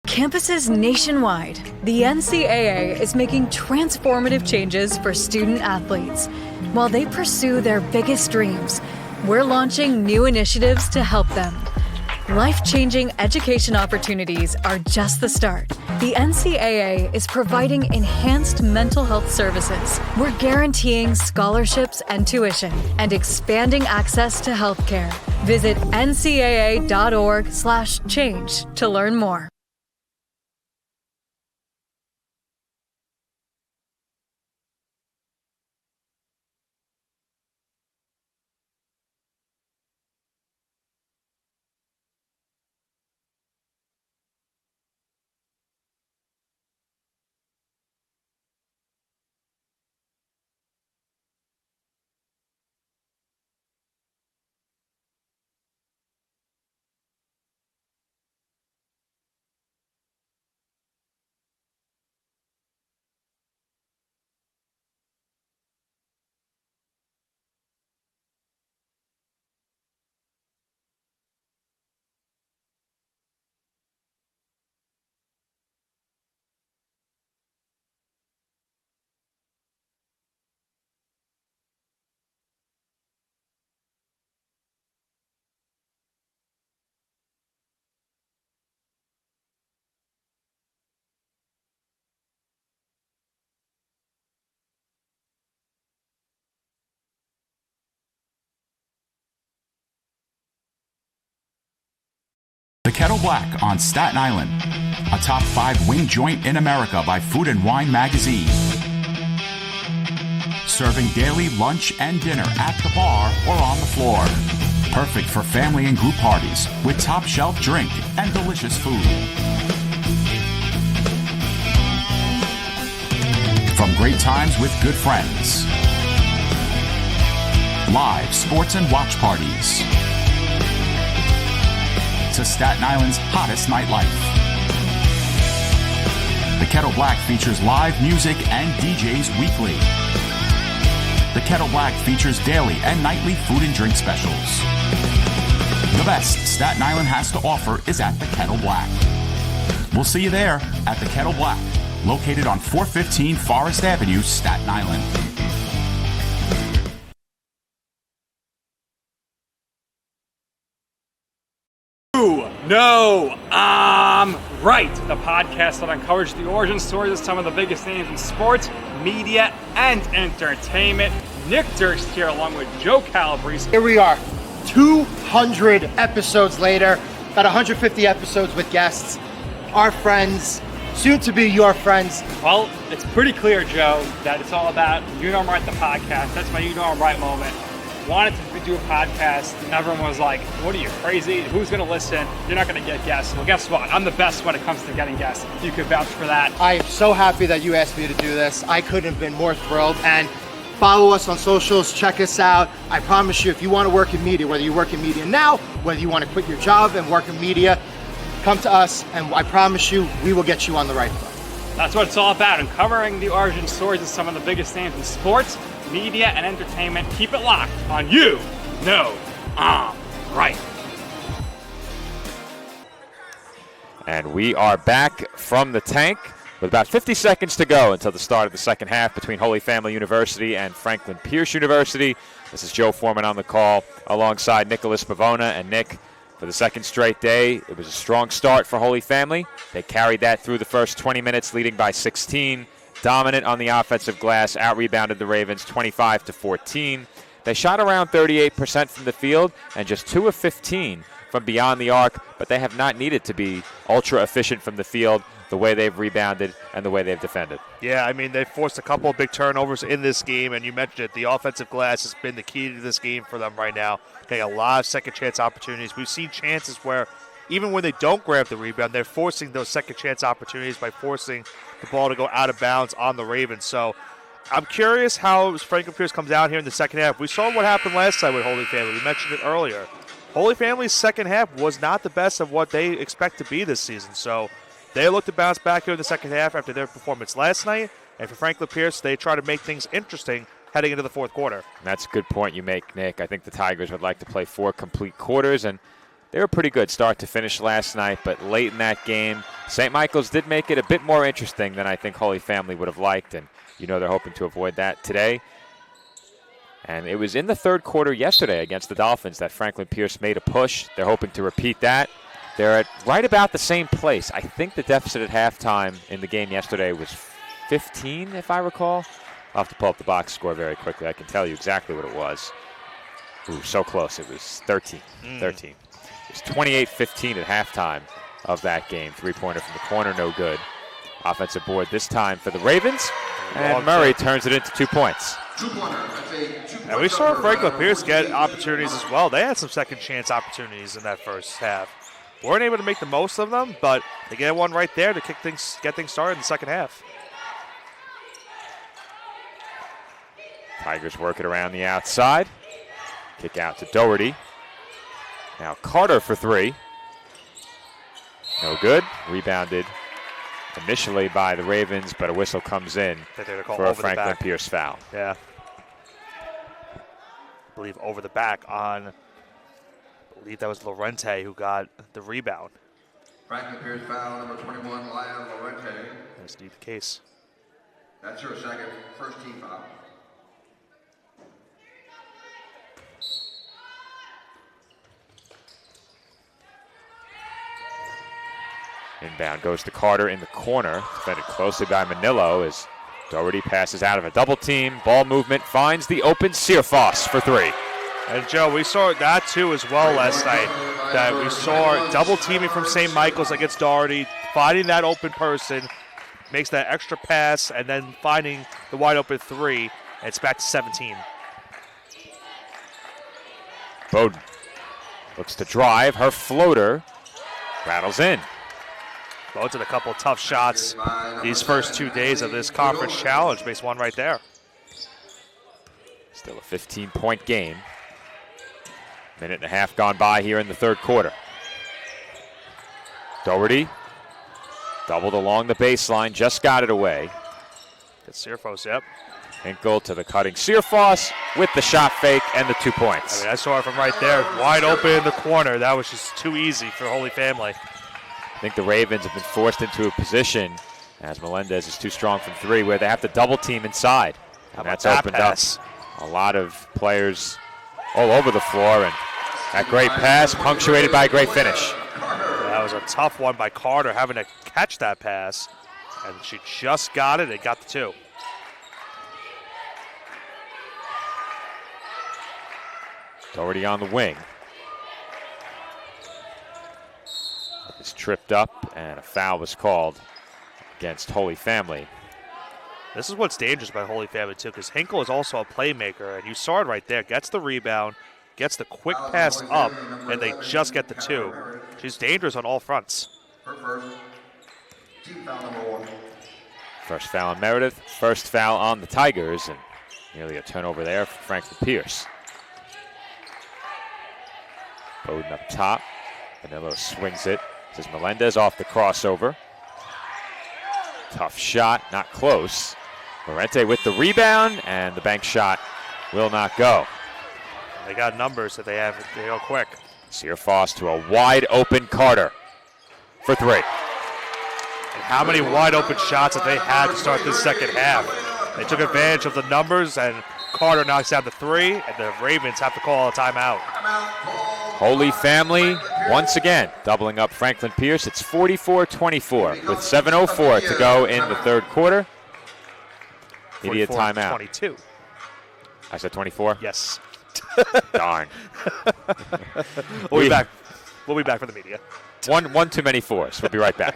Campuses nationwide, the NCAA is making transformative changes for student athletes. While they pursue their biggest dreams, we're launching new initiatives to help them. Life-changing education opportunities are just the start. The NCAA is providing enhanced mental health services. We're guaranteeing scholarships and tuition and expanding access to healthcare. Visit ncaa.org/change to learn more. The Kettle Black on Staten Island, a top 5 wing joint in America by Food and Wine magazine. Serving daily lunch and dinner at the bar or on the floor. Perfect for family and group parties with top shelf drink and delicious food. From great times with good friends. Live sports and watch parties. To Staten Island's hottest nightlife. The Kettle Black features live music and DJs weekly. The Kettle Black features daily and nightly food and drink specials. The best Staten Island has to offer is at the Kettle Black. We'll see you there at the Kettle Black, located on 415 Forest Avenue, Staten Island. No, I'm right. The podcast that uncovers the origin stories of some of the biggest names in sports, media, and entertainment. Nick Durst here along with Joe Calabrese. Here we are, 200 episodes later, about 150 episodes with guests, our friends, soon to be your friends. Well, it's pretty clear, Joe, that it's all about You Know I'm Right, the podcast. That's my You Know I'm Right moment. Wanted to do a podcast, and everyone was like, what are you, crazy? Who's going to listen? You're not going to get guests. Well, guess what? I'm the best when it comes to getting guests. You could vouch for that. I am so happy that you asked me to do this. I couldn't have been more thrilled. And follow us on socials, check us out. I promise you, if you want to work in media, whether you work in media now, whether you want to quit your job and work in media, come to us, and I promise you, we will get you on the right foot. That's what it's all about, uncovering the origin stories of some of the biggest names in sports, media, and entertainment. Keep it locked on You Know I'm Right. And we are back from the tank with about 50 seconds to go until the start of the second half between Holy Family University and Franklin Pierce University. This is Joe Foreman on the call alongside Nicholas Pavona. And Nick, for the second straight day, it was a strong start for Holy Family. They carried that through the first 20 minutes, leading by 16. Dominant on the offensive glass, out-rebounded the Ravens 25-14. They shot around 38% from the field and just 2 of 15 from beyond the arc, but they have not needed to be ultra efficient from the field the way they've rebounded and the way they've defended. Yeah, I mean, they've forced a couple of big turnovers in this game, and you mentioned it. The offensive glass has been the key to this game for them right now. Getting a lot of second chance opportunities. We've seen chances where even when they don't grab the rebound, they're forcing those second chance opportunities by forcing the ball to go out of bounds on the Ravens. So I'm curious how Franklin Pierce comes out here in the second half. We saw what happened last time with Holy Family. We mentioned it earlier. Holy Family's second half was not the best of what they expect to be this season. So they look to bounce back here in the second half after their performance last night. And for Franklin Pierce, they try to make things interesting heading into the fourth quarter. That's a good point you make, Nick. I think the Tigers would like to play 4 complete quarters, and they were pretty good start to finish last night. But late in that game, St. Michael's did make it a bit more interesting than I think Holy Family would have liked. And you know they're hoping to avoid that today. And it was in the third quarter yesterday against the Dolphins that Franklin Pierce made a push. They're hoping to repeat that. They're at right about the same place. I think the deficit at halftime in the game yesterday was 15, if I recall. I'll have to pull up the box score very quickly. I can tell you exactly what it was. Ooh, so close. It was 13. 13. It was 28-15 at halftime of that game. Three-pointer from the corner, no good. Offensive board this time for the Ravens. And Murray turns it into 2 points. And we saw Franklin Pierce get opportunities as well. They had some second chance opportunities in that first half. Weren't able to make the most of them, but they get one right there to get things started in the second half. Tigers work it around the outside. Kick out to Doherty. Now Carter for 3. No good. Rebounded initially by the Ravens, but a whistle comes in for a Franklin Pierce foul. Yeah. I believe over the back on, I believe that was Lorente who got the rebound. Franklin Pierce foul, number 21, Lyle Lorente. That's indeed the case. That's your second, first team foul. Inbound goes to Carter in the corner, defended closely by Manillo as Doherty passes out of a double team. Ball movement finds the open Searfoss for 3. And Joe, we saw that too as well last night. That we saw double teaming from St. Michael's against Doherty, finding that open person, makes that extra pass, and then finding the wide open 3. And it's back to 17. Bowden looks to drive. Her floater rattles in. Both had a couple of tough shots these first 2 days of this conference challenge. Base one right there. Still a 15-point game. Minute and a half gone by here in the third quarter. Doherty doubled along the baseline, just got it away. It's Searfoss, yep. Hinkle to the cutting Searfoss with the shot fake and the 2 points. I mean, I saw it from right there, wide open in the corner. That was just too easy for Holy Family. I think the Ravens have been forced into a position, as Melendez is too strong from 3, where they have to double team inside. And that's opened up a lot of players all over the floor. And that great pass punctuated by a great finish. That was a tough one by Carter, having to catch that pass. And she just got it and got the 2. Doherty on the wing. Is tripped up, and a foul was called against Holy Family. This is what's dangerous about Holy Family, too, because Hinkle is also a playmaker, and you saw it right there. Gets the rebound, gets the quick pass up, and they just get the 2. She's dangerous on all fronts. Team foul number 1. First foul on Meredith, first foul on the Tigers, and nearly a turnover there for Franklin Pierce. Bowden up top. Manillo swings it. This is Melendez off the crossover. Tough shot, not close. Lorente with the rebound, and the bank shot will not go. They got numbers that they go quick. Searfoss to a wide open Carter. for three. And how many wide open shots have they had to start this second half? They took advantage of the numbers, and Carter knocks down the three, and the Ravens have to call a timeout. Holy Family once again doubling up Franklin Pierce. It's 44-24 with 7:04 to go in the third quarter. He needed a timeout. 22. I said 24? Yes. Darn. We'll be back. We'll be back for the media. One too many fours. We'll be right back.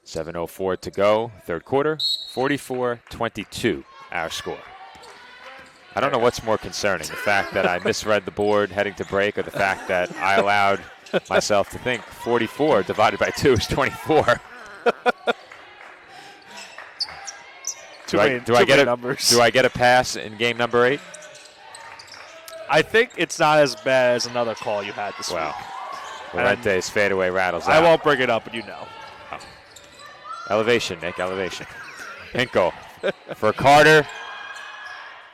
.704 to go, third quarter, 44-22, our score. I don't know what's more concerning, the fact that I misread the board heading to break, or the fact that I allowed myself to think 44 divided by 2 is 24. Do I get a pass in game number 8? I think it's not as bad as another call you had this week. Lorente's fadeaway rattles out. I won't bring it up, but you know. Elevation, Nick, elevation. Pinko for Carter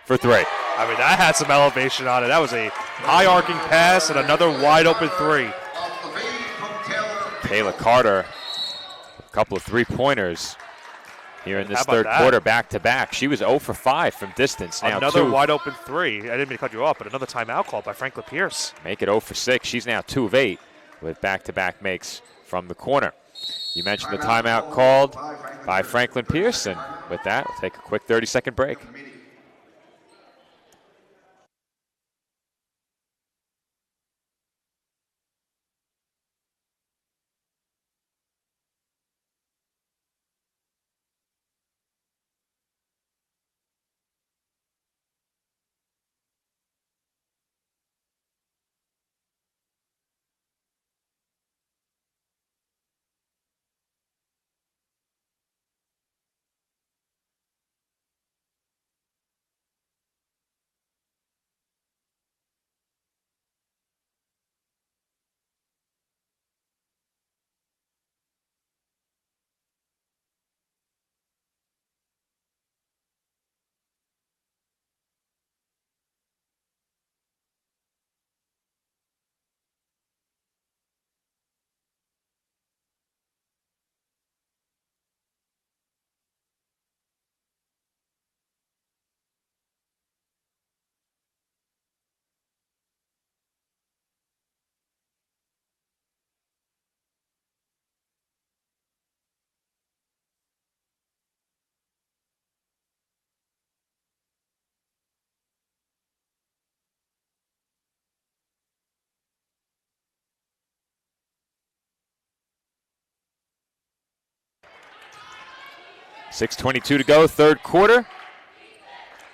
for three. I mean, that had some elevation on it. That was a high arcing pass and another wide open three. Kayla Carter, a couple of three-pointers here in this third quarter, back-to-back. She was 0 for 5 from distance. Now another wide open three. I didn't mean to cut you off, but another timeout call by Franklin Pierce. Make it 0 for 6. She's now 2 of 8 with back-to-back makes from the corner. You mentioned the timeout called by Franklin Pierce, and with that, we'll take a quick 30-second break. .6:22 to go, third quarter.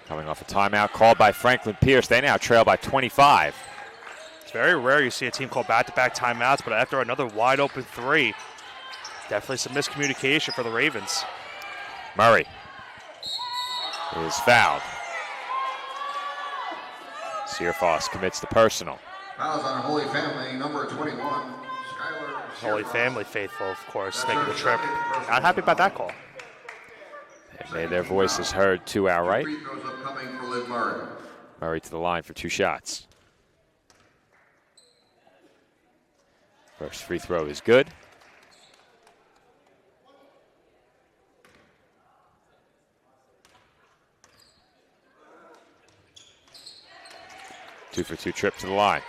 Coming off a timeout called by Franklin Pierce. They now trail by 25. It's very rare you see a team call back-to-back timeouts, but after another wide open three, definitely some miscommunication for the Ravens. Murray is fouled. Searfoss commits the personal. Fouls on Holy Family, number 21, Skylar. Holy Family faithful, of course, making the trip. Not happy about that call. They made their voices heard to our right. Free throws upcoming Liv Murray. Murray to the line for 2 shots. First free throw is good. Two for 2 trip to the line.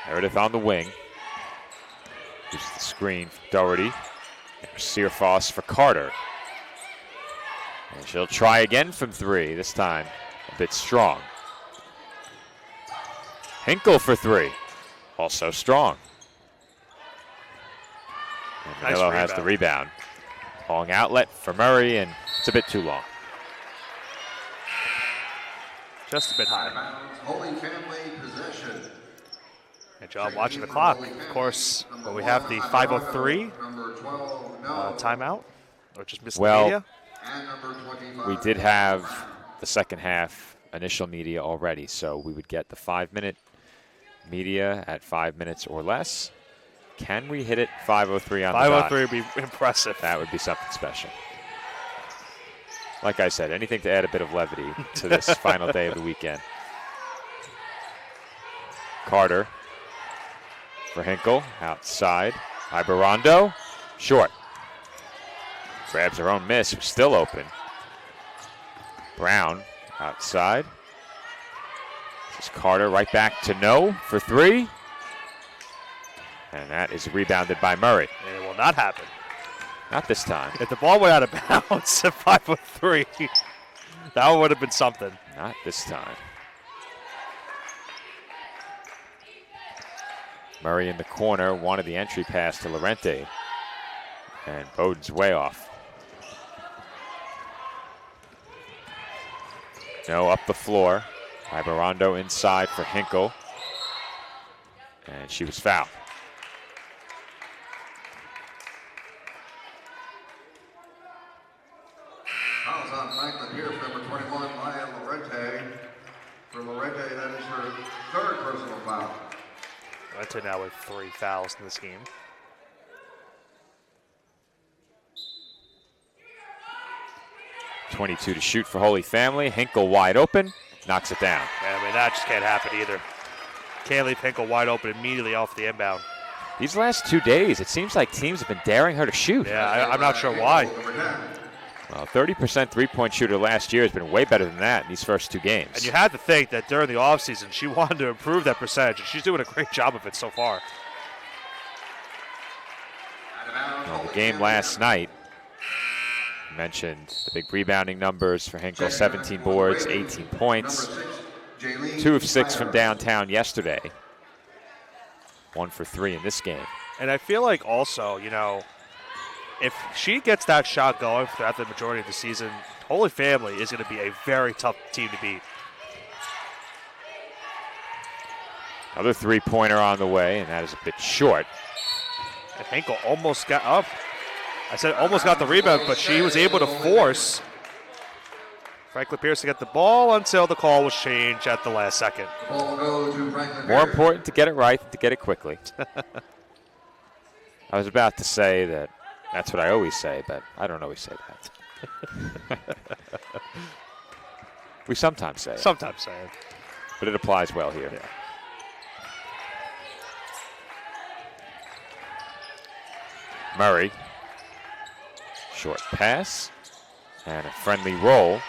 Meredith on the wing. Uses the screen for Doherty. Searfoss for Carter. And she'll try again from 3, this time a bit strong. Hinkle for 3, also strong. And Manillo has the rebound. Long outlet for Murray, and it's a bit too long. Just a bit high. Holy Family possession. Good job watching the clock. Of course, when we have the 5:03 timeout, or just missed the media. We did have the second half initial media already, so we would get the 5-minute media at 5 minutes or less. Can we hit it 5:03 on the dot? 5:03 would be impressive. That would be something special. Like I said, anything to add a bit of levity to this final day of the weekend. Carter for Hinkle, outside. Ibarrondo, short. Grabs her own miss, was still open. Brown, outside. This is Carter right back to no for 3. And that is rebounded by Murray. And it will not happen. Not this time. If the ball went out of bounds at 5:03, that would have been something. Not this time. Murray in the corner wanted the entry pass to Lorente. And Bowden's way off. No, up the floor. Ibarrondo inside for Hinkle. And she was fouled. Fouls on Franklin Pierce, number 21, Maya Lorente. For Lorente, that is her 3rd personal foul. Lorente now with 3 fouls in this game. .22 to shoot for Holy Family. Hinkle wide open, knocks it down. Yeah, I mean, that just can't happen either. Can't leave Hinkle wide open immediately off the inbound. These last 2 days, it seems like teams have been daring her to shoot. Yeah, I'm not sure why. Well, 30% three-point shooter last year has been way better than that in these first 2 games. And you had to think that during the offseason, she wanted to improve that percentage, and she's doing a great job of it so far. Well, the game last night, mentioned the big rebounding numbers for Hinkle, 17 boards, 18 points. 2 of 6 from downtown yesterday. 1 for 3 in this game. And I feel like also, you know, if she gets that shot going throughout the majority of the season, Holy Family is going to be a very tough team to beat. Another 3-pointer on the way, and that is a bit short. And Hinkle almost got up. I said almost got the rebound, but she was able to force Franklin Pierce to get the ball until the call was changed at the last second. More important to get it right than to get it quickly. I was about to say that that's what I always say, but I don't always say that. We sometimes say it. Sometimes say it. But it applies well here. Yeah. Murray. Short pass. And a friendly roll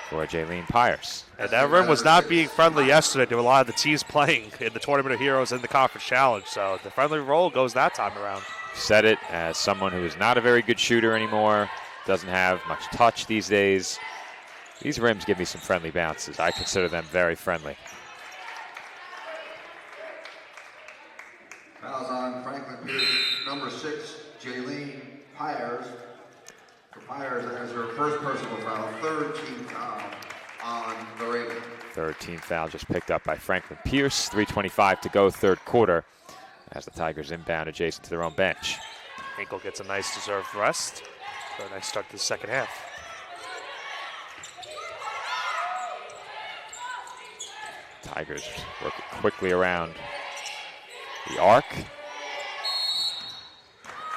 for Jaylene Pyers. And that rim was not being friendly yesterday to a lot of the teams playing in the Tournament of Heroes and the Conference Challenge. So the friendly roll goes that time around. Said it as someone who is not a very good shooter anymore, doesn't have much touch these days. These rims give me some friendly bounces. I consider them very friendly. Fouls on Franklin Pierce, number 6, Jaylene Pyers. For Pyers, that is her first personal foul, 3rd team foul on the Ravens. 3rd team foul just picked up by Franklin Pierce. 3:25 to go, 3rd quarter, as the Tigers inbound adjacent to their own bench. Hinkle gets a nice deserved rest. So a nice start to the second half. Tigers working quickly around the arc.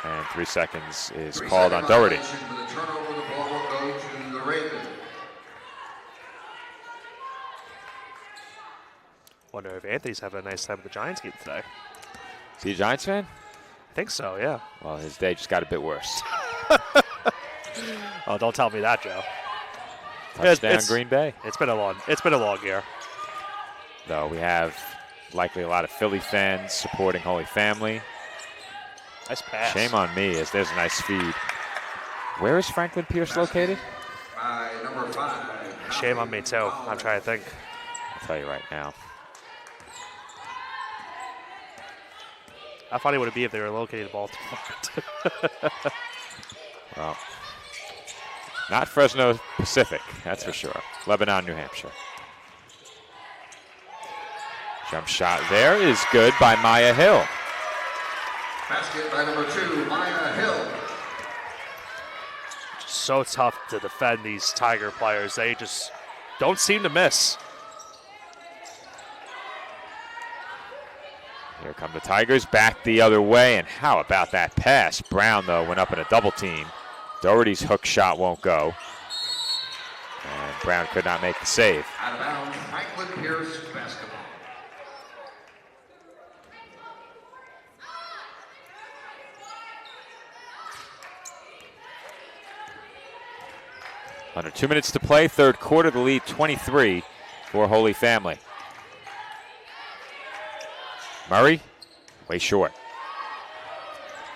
And 3 seconds is called on Doherty. With a turnover, the ball will go to the Ravens. Wonder if Anthony's having a nice time at the Giants game today. Is he a Giants fan? I think so, yeah. Well, his day just got a bit worse. Oh, don't tell me that, Joe. Touchdown Green Bay. It's been a long year. Though we have likely a lot of Philly fans supporting Holy Family. Nice pass. Shame on me, as there's a nice feed. Where is Franklin Pierce located? Number 5. Shame on me, too. I'm trying to think. I'll tell you right now. How funny would it be if they were located in Baltimore? Well, not Fresno Pacific, that's for sure. Lebanon, New Hampshire. Jump shot there is good by Maya Hill. Basket by number 2, Maya Hill. So tough to defend these Tiger players. They just don't seem to miss. Here come the Tigers back the other way, and how about that pass? Brown, though, went up in a double team. Doherty's hook shot won't go. And Brown could not make the save. Out of bounds, Franklin Pierce basketball. Under 2 minutes to play, third quarter, the lead 23 for Holy Family. Murray, way short.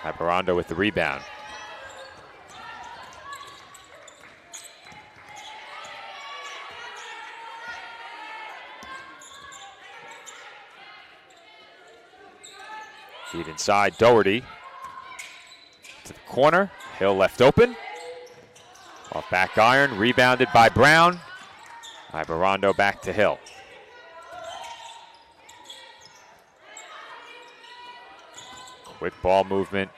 Ibarrondo with the rebound. Feed inside, Doherty. To the corner, Hill left open. Off back iron, rebounded by Brown. Ibarrondo back to Hill. Quick ball movement,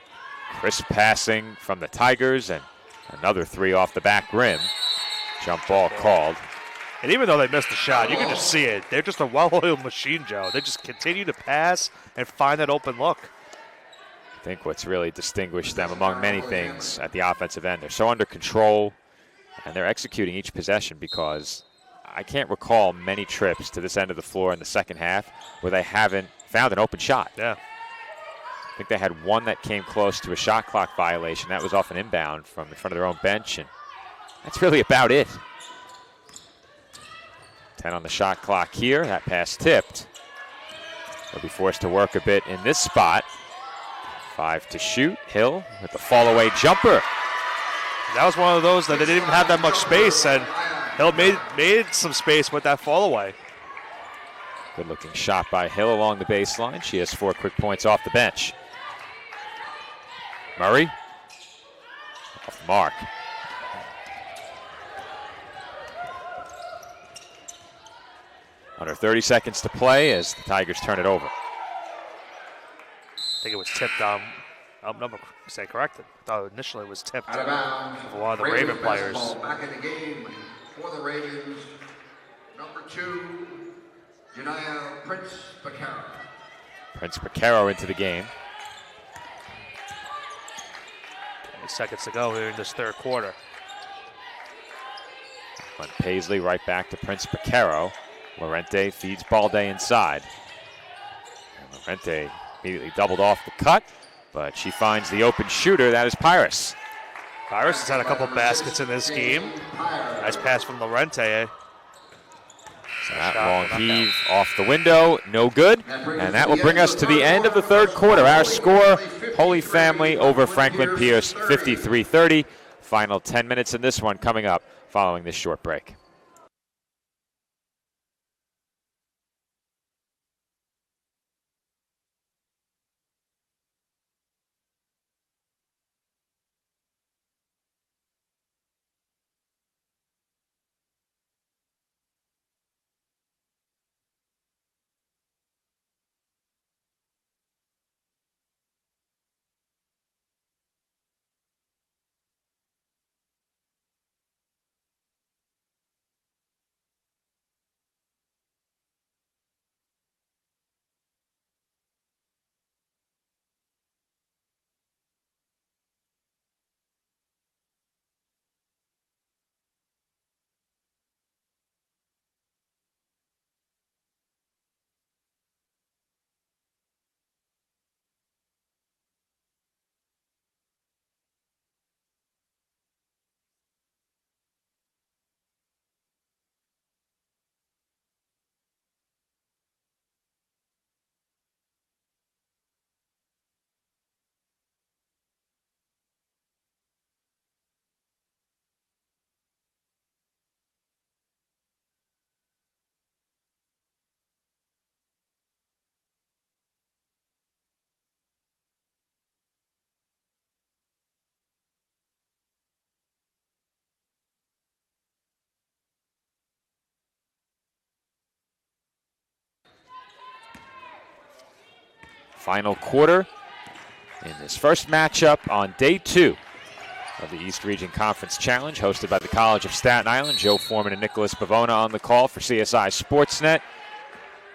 crisp passing from the Tigers, and another 3 off the back rim. Jump ball called. And even though they missed the shot, you can just see it. They're just a well-oiled machine, Joe. They just continue to pass and find that open look. I think what's really distinguished them among many things at the offensive end, they're so under control, and they're executing each possession, because I can't recall many trips to this end of the floor in the second half where they haven't found an open shot. Yeah. I think they had one that came close to a shot clock violation. That was off an inbound from in front of their own bench, and that's really about it. 10 on the shot clock here. That pass tipped. They'll be forced to work a bit in this spot. 5 to shoot. Hill with the fall-away jumper. That was one of those that they didn't even have that much space, and Hill made some space with that fall away. Good-looking shot by Hill along the baseline. She has 4 quick points off the bench. Murray off the mark. Under 30 seconds to play as the Tigers turn it over. I think it was tipped on. Number say corrected. I thought initially it was tipped Out of bounds. for one of the Raven players. Back in the game for the Ravens. Number 2, Janiyah Prince Becerra. Prince Becerra into the game. 20 seconds to go here in this third quarter. Clint Paisley right back to Prince Becerra. Lorente feeds Balde inside. And Lorente immediately doubled off the cut, but she finds the open shooter. That is Pyrus. Pyrus has had a couple baskets in this game. Nice pass from Lorente. So that long heave off the window, no good. And that will bring us to the end of the third quarter. Our score, Holy Family over Franklin Pierce, 53-30. Final 10 minutes in this one coming up following this short break. final quarter in this first matchup on day 2 of the East Region Conference Challenge, hosted by the College of Staten Island. Joe Foreman and Nicholas Pavona on the call for CSI Sportsnet.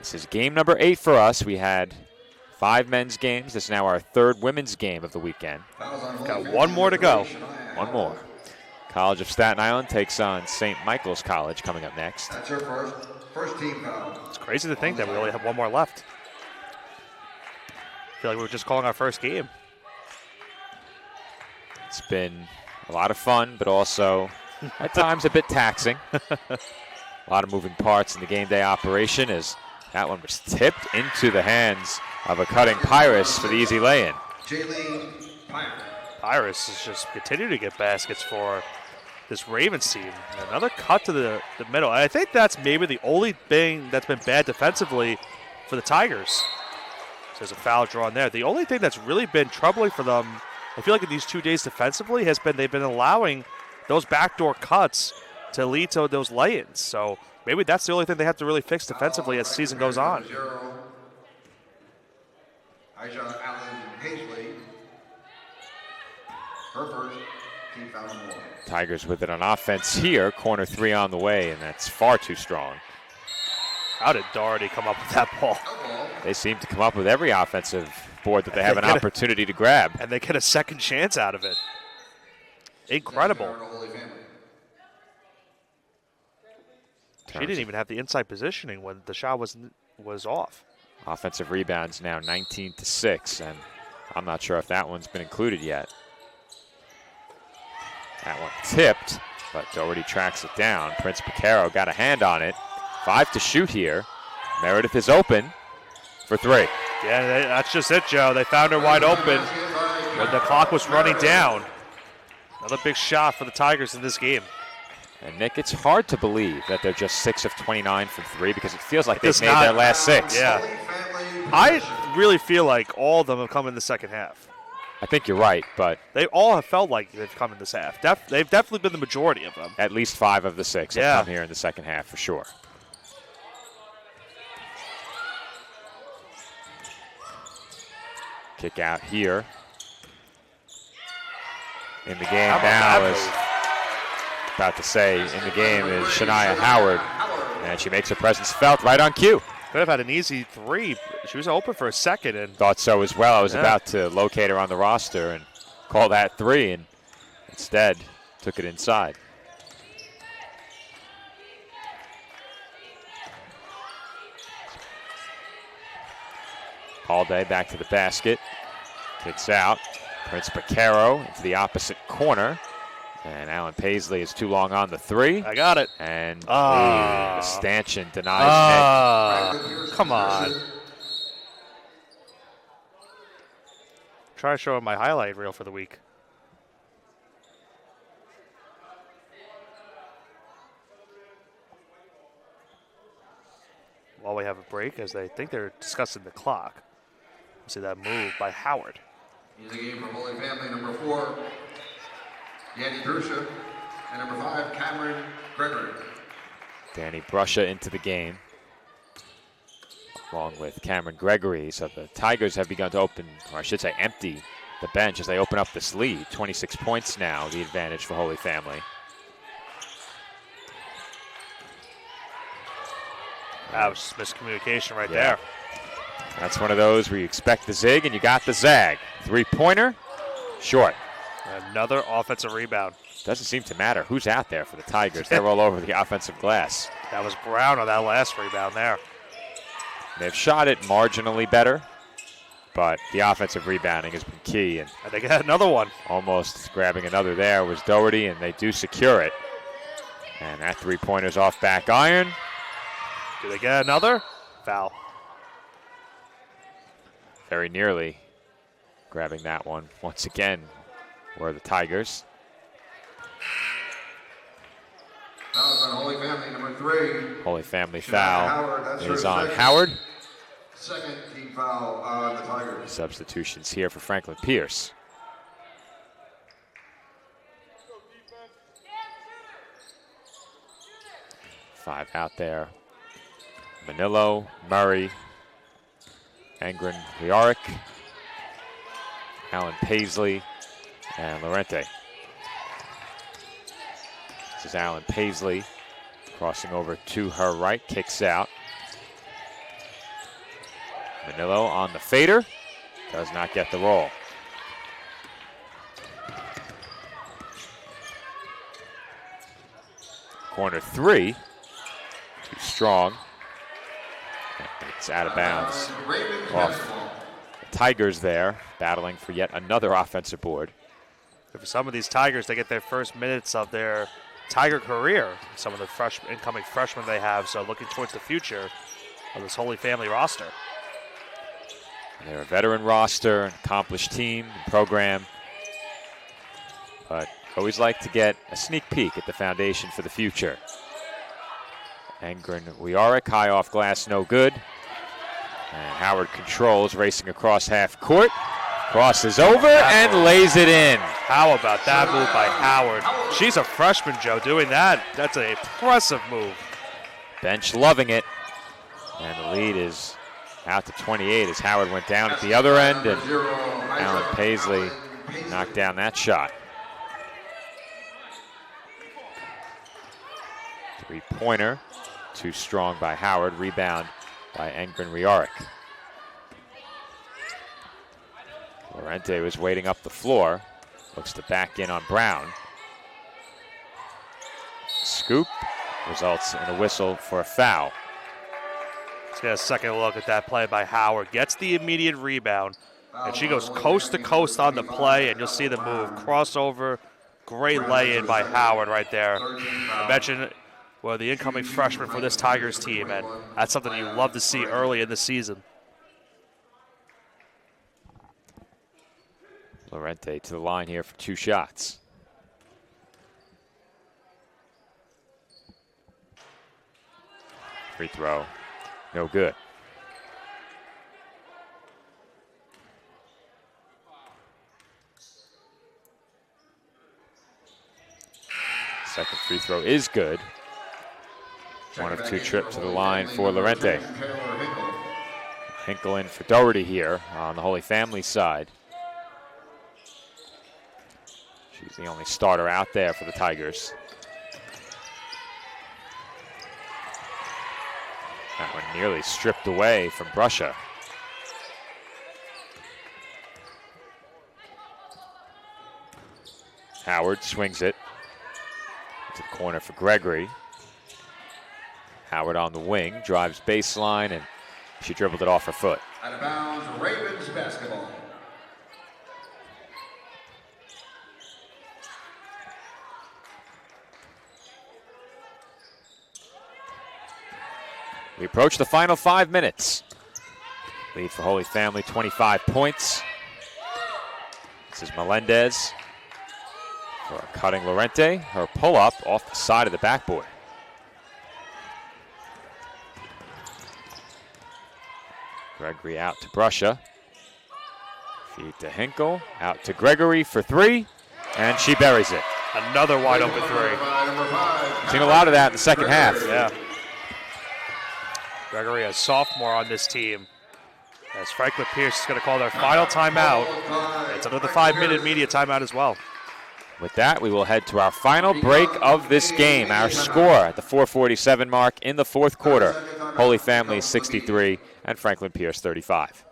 This is game number 8 for us. We had 5 men's games. This is now our 3rd women's game of the weekend. Got one more to go. One more. College of Staten Island takes on St. Michael's College coming up next. That's her first team foul. It's crazy to think that we only have one more left. I feel like we were just calling our first game. It's been a lot of fun, but also at times a bit taxing. A lot of moving parts in the game day operation as that one was tipped into the hands of a cutting Pyrus for the easy lay-in. Jayleen Pyrus is just continuing to get baskets for this Ravens team. Another cut to the middle. I think that's maybe the only thing that's been bad defensively for the Tigers. So there's a foul drawn there. The only thing that's really been troubling for them, I feel like in these 2 days defensively, has been they've been allowing those backdoor cuts to lead to those lay-ins. So maybe that's the only thing they have to really fix defensively as the season goes on. Aisha Allen Paisley. Her first team foul on the wall. Tigers with it on offense here. Corner 3 on the way, and that's far too strong. How did Doherty come up with that ball? They seem to come up with every offensive board that they have an opportunity to grab. And they get a second chance out of it. Incredible. She didn't even have the inside positioning when the shot was off. Offensive rebounds now 19-6, and I'm not sure if that one's been included yet. That one tipped, but Doherty tracks it down. Prince Picaro got a hand on it. 5 to shoot here. Meredith is open for 3. Yeah, that's just it, Joe. They found her wide open when the clock was running down. Another big shot for the Tigers in this game. And Nick, it's hard to believe that they're just 6 of 29 from 3 because it feels like they've made their last 6. Yeah. I really feel like all of them have come in the second half. I think you're right, but they all have felt like they've come in this half. They've definitely been the majority of them. At least 5 of the 6 have come here in the second half for sure. Kick out here. In the game now is, about to say, in the game is Shania Howard. And she makes her presence felt right on cue. Could have had an easy 3. She was open for a second. And thought so as well. I was about to locate her on the roster and call that 3, and instead took it inside. All day back to the basket. Kicks out. Prince Picaro into the opposite corner. And Alan Paisley is too long on the 3. I got it. And the stanchion denies Nick. Come on. Try to show him my highlight reel for the week. While we have a break, as they think they're discussing the clock. See that move by Howard. He's a game from Holy Family, number 4, Yanni Brusha, and number 5, Cameron Gregory. Danny Brusha into the game, along with Cameron Gregory. So the Tigers have begun to open, or I should say empty, the bench as they open up this lead. 26 points now, the advantage for Holy Family. That was miscommunication right there. That's one of those where you expect the zig and you got the zag. 3-pointer, short. Another offensive rebound. Doesn't seem to matter who's out there for the Tigers. They're all over the offensive glass. That was Brown on that last rebound there. They've shot it marginally better, but the offensive rebounding has been key. And they got another one. Almost grabbing another there was Doherty, and they do secure it. And that 3-pointer's off back iron. Do they get another? Foul. Very nearly grabbing that one once again were the Tigers. Foul on Holy Family, number 3. Holy Family foul Howard, is on Howard. Second team foul on the Tigers. Substitutions here for Franklin Pierce. Five out there. Manillo, Murray, Angren Riaric, Alan Paisley, and Lorente. This is Alan Paisley crossing over to her right, kicks out. Manillo on the fader, does not get the roll. Corner 3, too strong. It's out of bounds. Off the Tigers there, battling for yet another offensive board. For some of these Tigers, they get their first minutes of their Tiger career. Some of the incoming freshmen they have, so looking towards the future of this Holy Family roster. They're a veteran roster, an accomplished team, program, but always like to get a sneak peek at the foundation for the future. Angren Wiarik, high off glass, no good. And Howard controls, racing across half court. Crosses over and lays it in. How about that move by Howard? She's a freshman, Joe, doing that. That's an impressive move. Bench loving it. And the lead is out to 28 as Howard went down at the other end, and Alan Paisley knocked down that shot. Three-pointer, too strong by Howard. Rebound by Angren Riaric. Lorente was waiting up the floor. Looks to back in on Brown. Scoop results in a whistle for a foul. Let's get a second look at that play by Howard. Gets the immediate rebound, and she goes coast to coast on the play, and you'll see the move. Crossover, great lay-in by Howard right there. I mentioned the incoming freshman for this Tigers team, and that's something you love to see early in the season. Lorente to the line here for 2 shots. Free throw, no good. Second free throw is good. 1 of 2 trip to the line for Lorente. Hinkle in for Doherty here on the Holy Family side. She's the only starter out there for the Tigers. That one nearly stripped away from Bruscia. Howard swings it to the corner for Gregory. Howard on the wing, drives baseline, and she dribbled it off her foot. Out of bounds, Ravens basketball. We approach the final 5 minutes. Lead for Holy Family, 25 points. This is Melendez for cutting Lorente. Her pull-up off the side of the backboard. Gregory out to Bruscia. Feed to Hinkle, out to Gregory for 3, and she buries it. Another wide open 3. Seen a lot of that in the second half. Yeah. Gregory, a sophomore on this team. As Franklin Pierce is going to call their final timeout. It's another 5-minute media timeout as well. With that, we will head to our final break of this game. Our score at the 4:47 mark in the fourth quarter. Holy Family 63 and Franklin Pierce 35.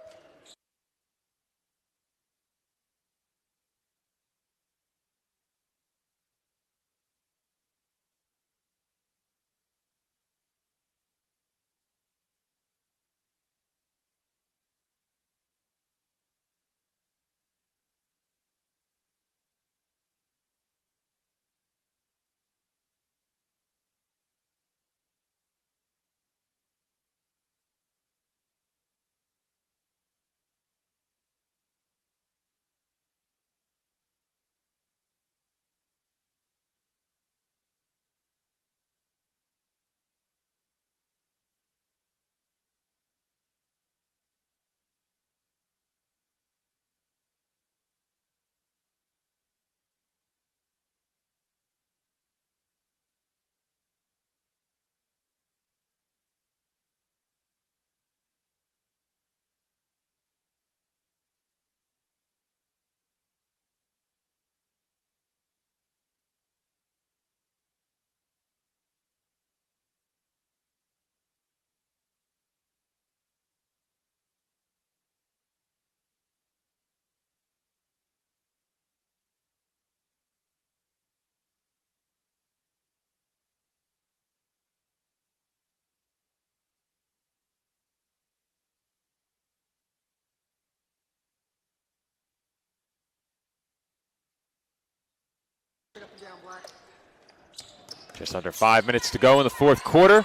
Just under 5 minutes to go in the fourth quarter.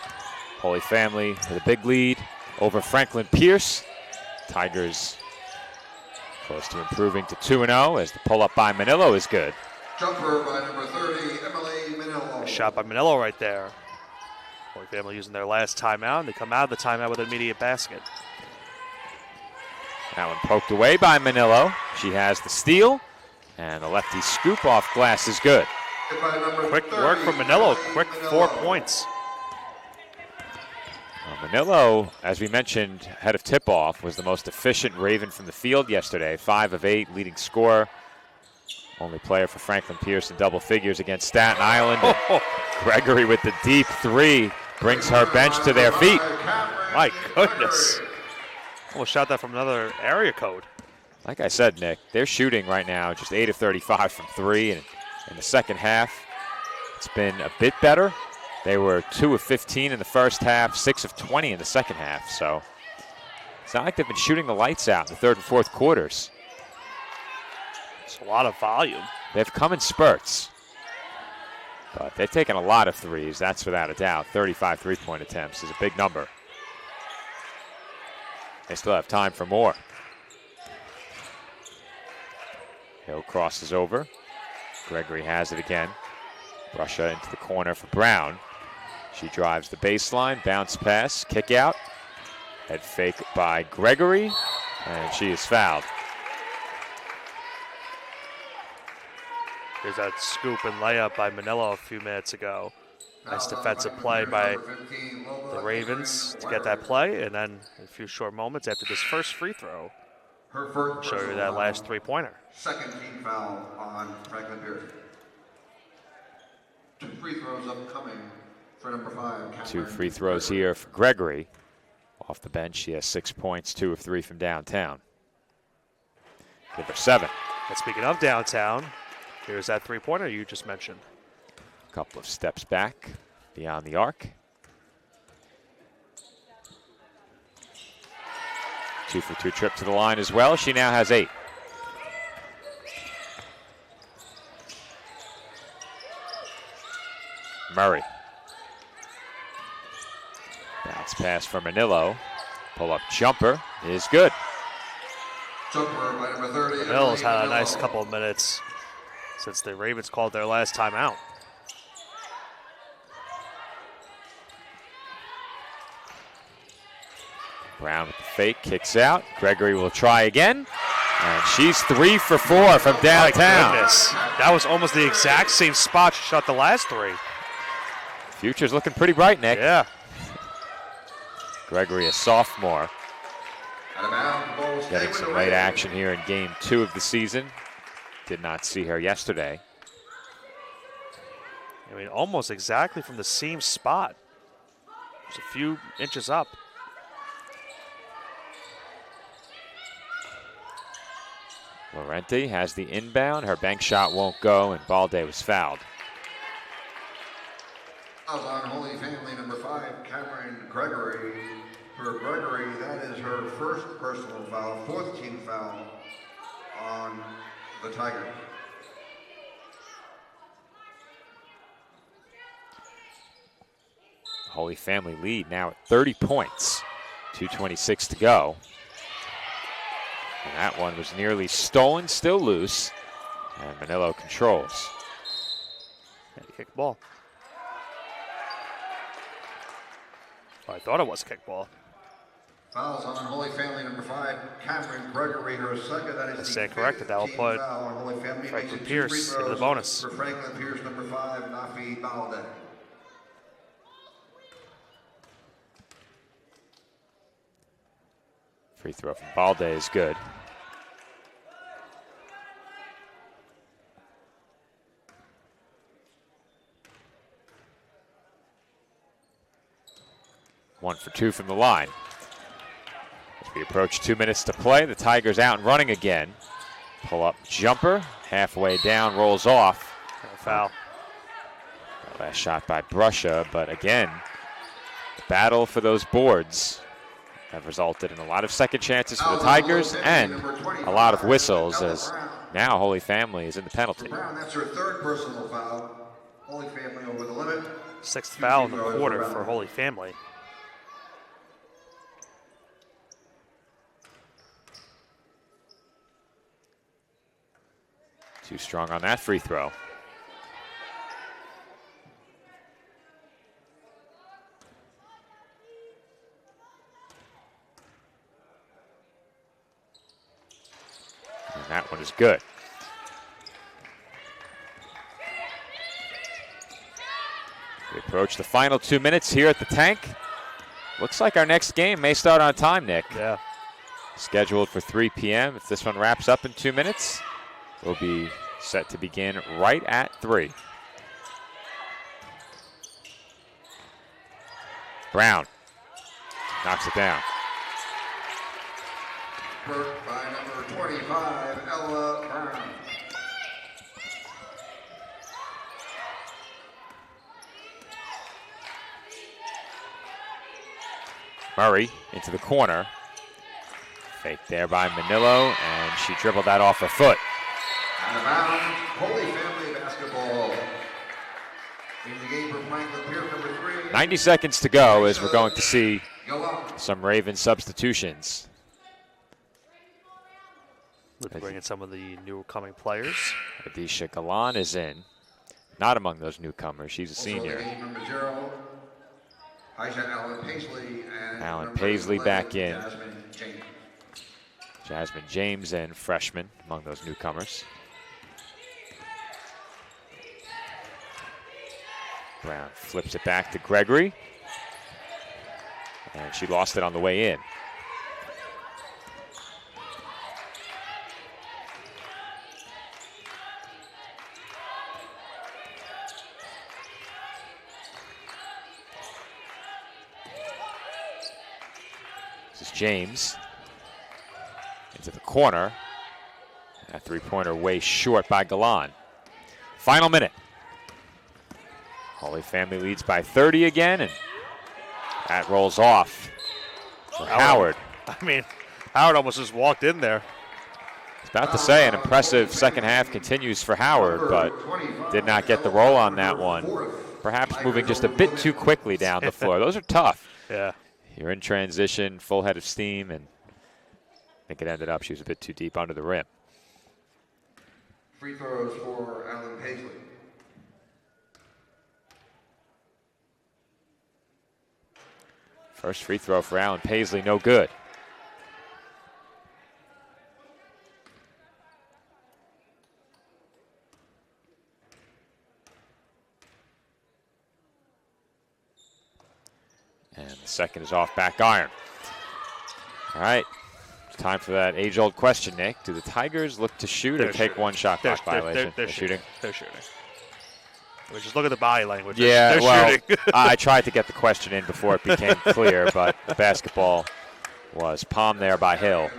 Holy Family with a big lead over Franklin Pierce. Tigers close to improving to 2-0 as the pull-up by Manillo is good. Jumper by number 30, Emily Manillo. Shot by Manillo right there. Holy Family using their last timeout, and they come out of the timeout with an immediate basket. That one poked away by Manillo. She has the steal, and the lefty scoop off glass is good. Quick work from Manillo, quick 4 points. Manillo, as we mentioned, ahead of tip-off, was the most efficient Raven from the field yesterday. 5 of 8, leading scorer. Only player for Franklin Pierce in double figures against Staten Island. Gregory with the deep 3 brings her bench to their feet. My goodness. Almost shot that from another area code. Like I said, Nick, they're shooting right now just 8 of 35 from 3. And in the second half, it's been a bit better. They were 2 of 15 in the first half, 6 of 20 in the second half. So it's not like they've been shooting the lights out in the third and fourth quarters. It's a lot of volume. They've come in spurts. But they've taken a lot of threes, that's without a doubt. 35 three-point attempts is a big number. They still have time for more. Hill crosses over. Gregory has it again. Brusha into the corner for Brown. She drives the baseline, bounce pass, kick out. Head fake by Gregory, and she is fouled. Here's that scoop and layup by Manillo a few minutes ago. Nice defensive play by the Ravens to get that play, and then in a few short moments after this first free throw, I'll show you that last three-pointer. Second team foul on Franklin Pierce. 2 free throws upcoming for number 5. 2 free throws here for Gregory. Off the bench, she has 6 points, 2 of 3 from downtown. Number 7. And speaking of downtown, here's that three-pointer you just mentioned. A couple of steps back beyond the arc. 2 for 2 trip to the line as well. She now has 8. Murray. Bounce pass for Manillo. Pull-up jumper is good. Jumper by number 30. Mills had a nice couple of minutes since the Ravens called their last timeout. Brown with the fake, kicks out. Gregory will try again. And she's 3 for 4 from downtown. My goodness. That was almost the exact same spot she shot the last 3. Future's looking pretty bright, Nick. Yeah. Gregory, a sophomore. Getting some late action here in game 2 of the season. Did not see her yesterday. I mean, almost exactly from the same spot. Just a few inches up. Laurenti has the inbound. Her bank shot won't go, and Balde was fouled. On Holy Family number 5, Cameron Gregory. For Gregory, that is her first personal foul, 4th team foul on the Tigers. Holy Family lead now at 30 points. 2:26 to go. And that one was nearly stolen, still loose. And Manillo controls. Yeah, he kicked the ball. Oh, I thought it was kickball. Fouls on Holy Family number 5, Cameron Gregory, her second. That is I stand corrected. That will put Franklin Pierce into the bonus. For Franklin Pierce number 5, Nafi Balde. Free throw from Balde is good. One for 2 from the line. As we approach 2 minutes to play, the Tigers out and running again. Pull-up jumper, halfway down, rolls off. Foul. Last shot by Brusha, but again, the battle for those boards have resulted in a lot of second chances for the Tigers and a lot of whistles as Now Holy Family is in the penalty. Brown, that's her third personal foul. Holy Family over the limit. 6th foul in the quarter for Holy Family. Too strong on that free throw. And that one is good. We approach the final 2 minutes here at the Tank. Looks like our next game may start on time, Nick. Yeah. Scheduled for 3 p.m. If this one wraps up in 2 minutes, we'll be set to begin right at 3. Brown knocks it down. Hurt by number 25, Ella Brown. Murray into the corner. Fake there by Manillo, and she dribbled that off her foot. Out of bounds, Holy Family basketball. In the game for Franklin Pierce, number 3. 90 seconds to go as we're going to see some Raven substitutions. Let's bring in some of the new coming players. Adisha Galan is in. Not among those newcomers. She's a senior. Also game number 0, Aisha Allen Paisley. And Allen number Paisley 11, back in. Jasmine James. Jasmine James in, freshman, among those newcomers. Brown flips it back to Gregory. And she lost it on the way in. This is James. Into the corner. That three-pointer way short by Galan. Final minute. Holy Family leads by 30 again, and that rolls off for Howard. I mean, Howard almost just walked in there. I was about to say an impressive second half continues for Howard, but did not get the roll on that one. Perhaps moving just a bit too quickly down the floor. Those are tough. Yeah. You're in transition, full head of steam, and I think it ended up she was a bit too deep under the rim. Free throws for Allen Paisley. First free throw for Allen Paisley, no good. And the second is off back iron. All right, it's time for that age-old question, Nick. Do the Tigers look to shoot or take one shot clock violation? They're shooting. They're shooting. We just look at the body language. Yeah, they're well, shooting. I tried to get the question in before it became clear, but the basketball was palmed there by Hill.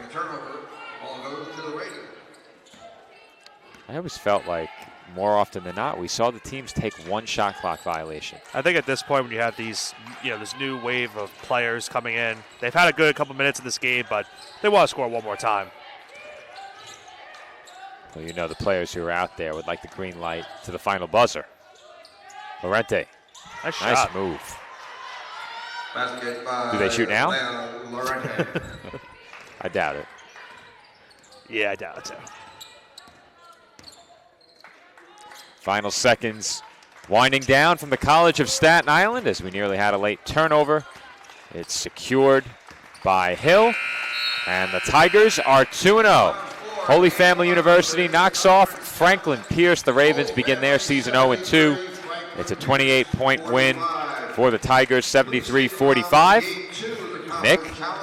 I always felt like more often than not, we saw the teams take one shot clock violation. I think at this point, when you have these, this new wave of players coming in, they've had a good couple minutes in this game, but they want to score one more time. Well, the players who are out there would like the green light to the final buzzer. Lorente. Nice move. Basket by Do they shoot now? Lorente. I doubt it. Yeah, I doubt it too. Final seconds winding down from the College of Staten Island as we nearly had a late turnover. It's secured by Hill, and the Tigers are 2-0. Holy Family University knocks off Franklin Pierce. The Ravens begin their season 0-2. It's a 28-point win for the Tigers, 73-45. Nick,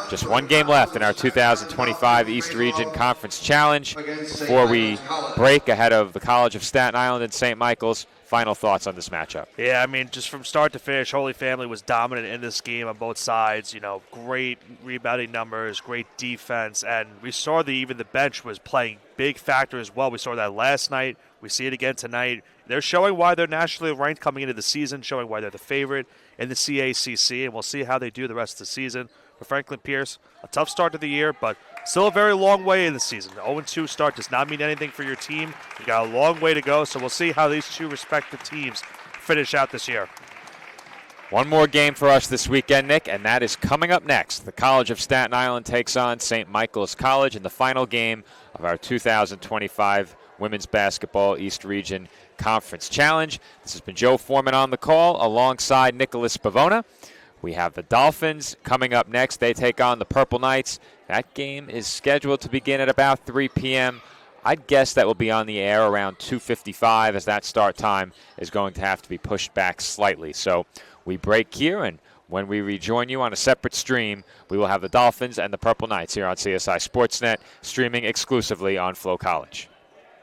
just one game left in our 2025 East Region Conference Challenge. Before we break ahead of the College of Staten Island and St. Michael's, final thoughts on this matchup? Yeah, I mean, just from start to finish, Holy Family was dominant in this game on both sides. Great rebounding numbers, great defense, and we saw even the bench was playing big factor as well. We saw that last night. We see it again tonight. They're showing why they're nationally ranked coming into the season, showing why they're the favorite in the CACC, and we'll see how they do the rest of the season. For Franklin Pierce, a tough start to the year, but Still a very long way in the season. The 0-2 start does not mean anything for your team. You got a long way to go, so we'll see how these two respective teams finish out this year. One more game for us this weekend, Nick, and that is coming up next. The College of Staten Island takes on St. Michael's College in the final game of our 2025 Women's Basketball East Region Conference Challenge. This has been Joe Foreman on the call alongside Nicholas Pavona. We have the Dolphins coming up next. They take on the Purple Knights. That game is scheduled to begin at about 3 p.m. I'd guess that will be on the air around 2:55 as that start time is going to have to be pushed back slightly. So we break here, and when we rejoin you on a separate stream, we will have the Dolphins and the Purple Knights here on CSI Sportsnet, streaming exclusively on Flow College.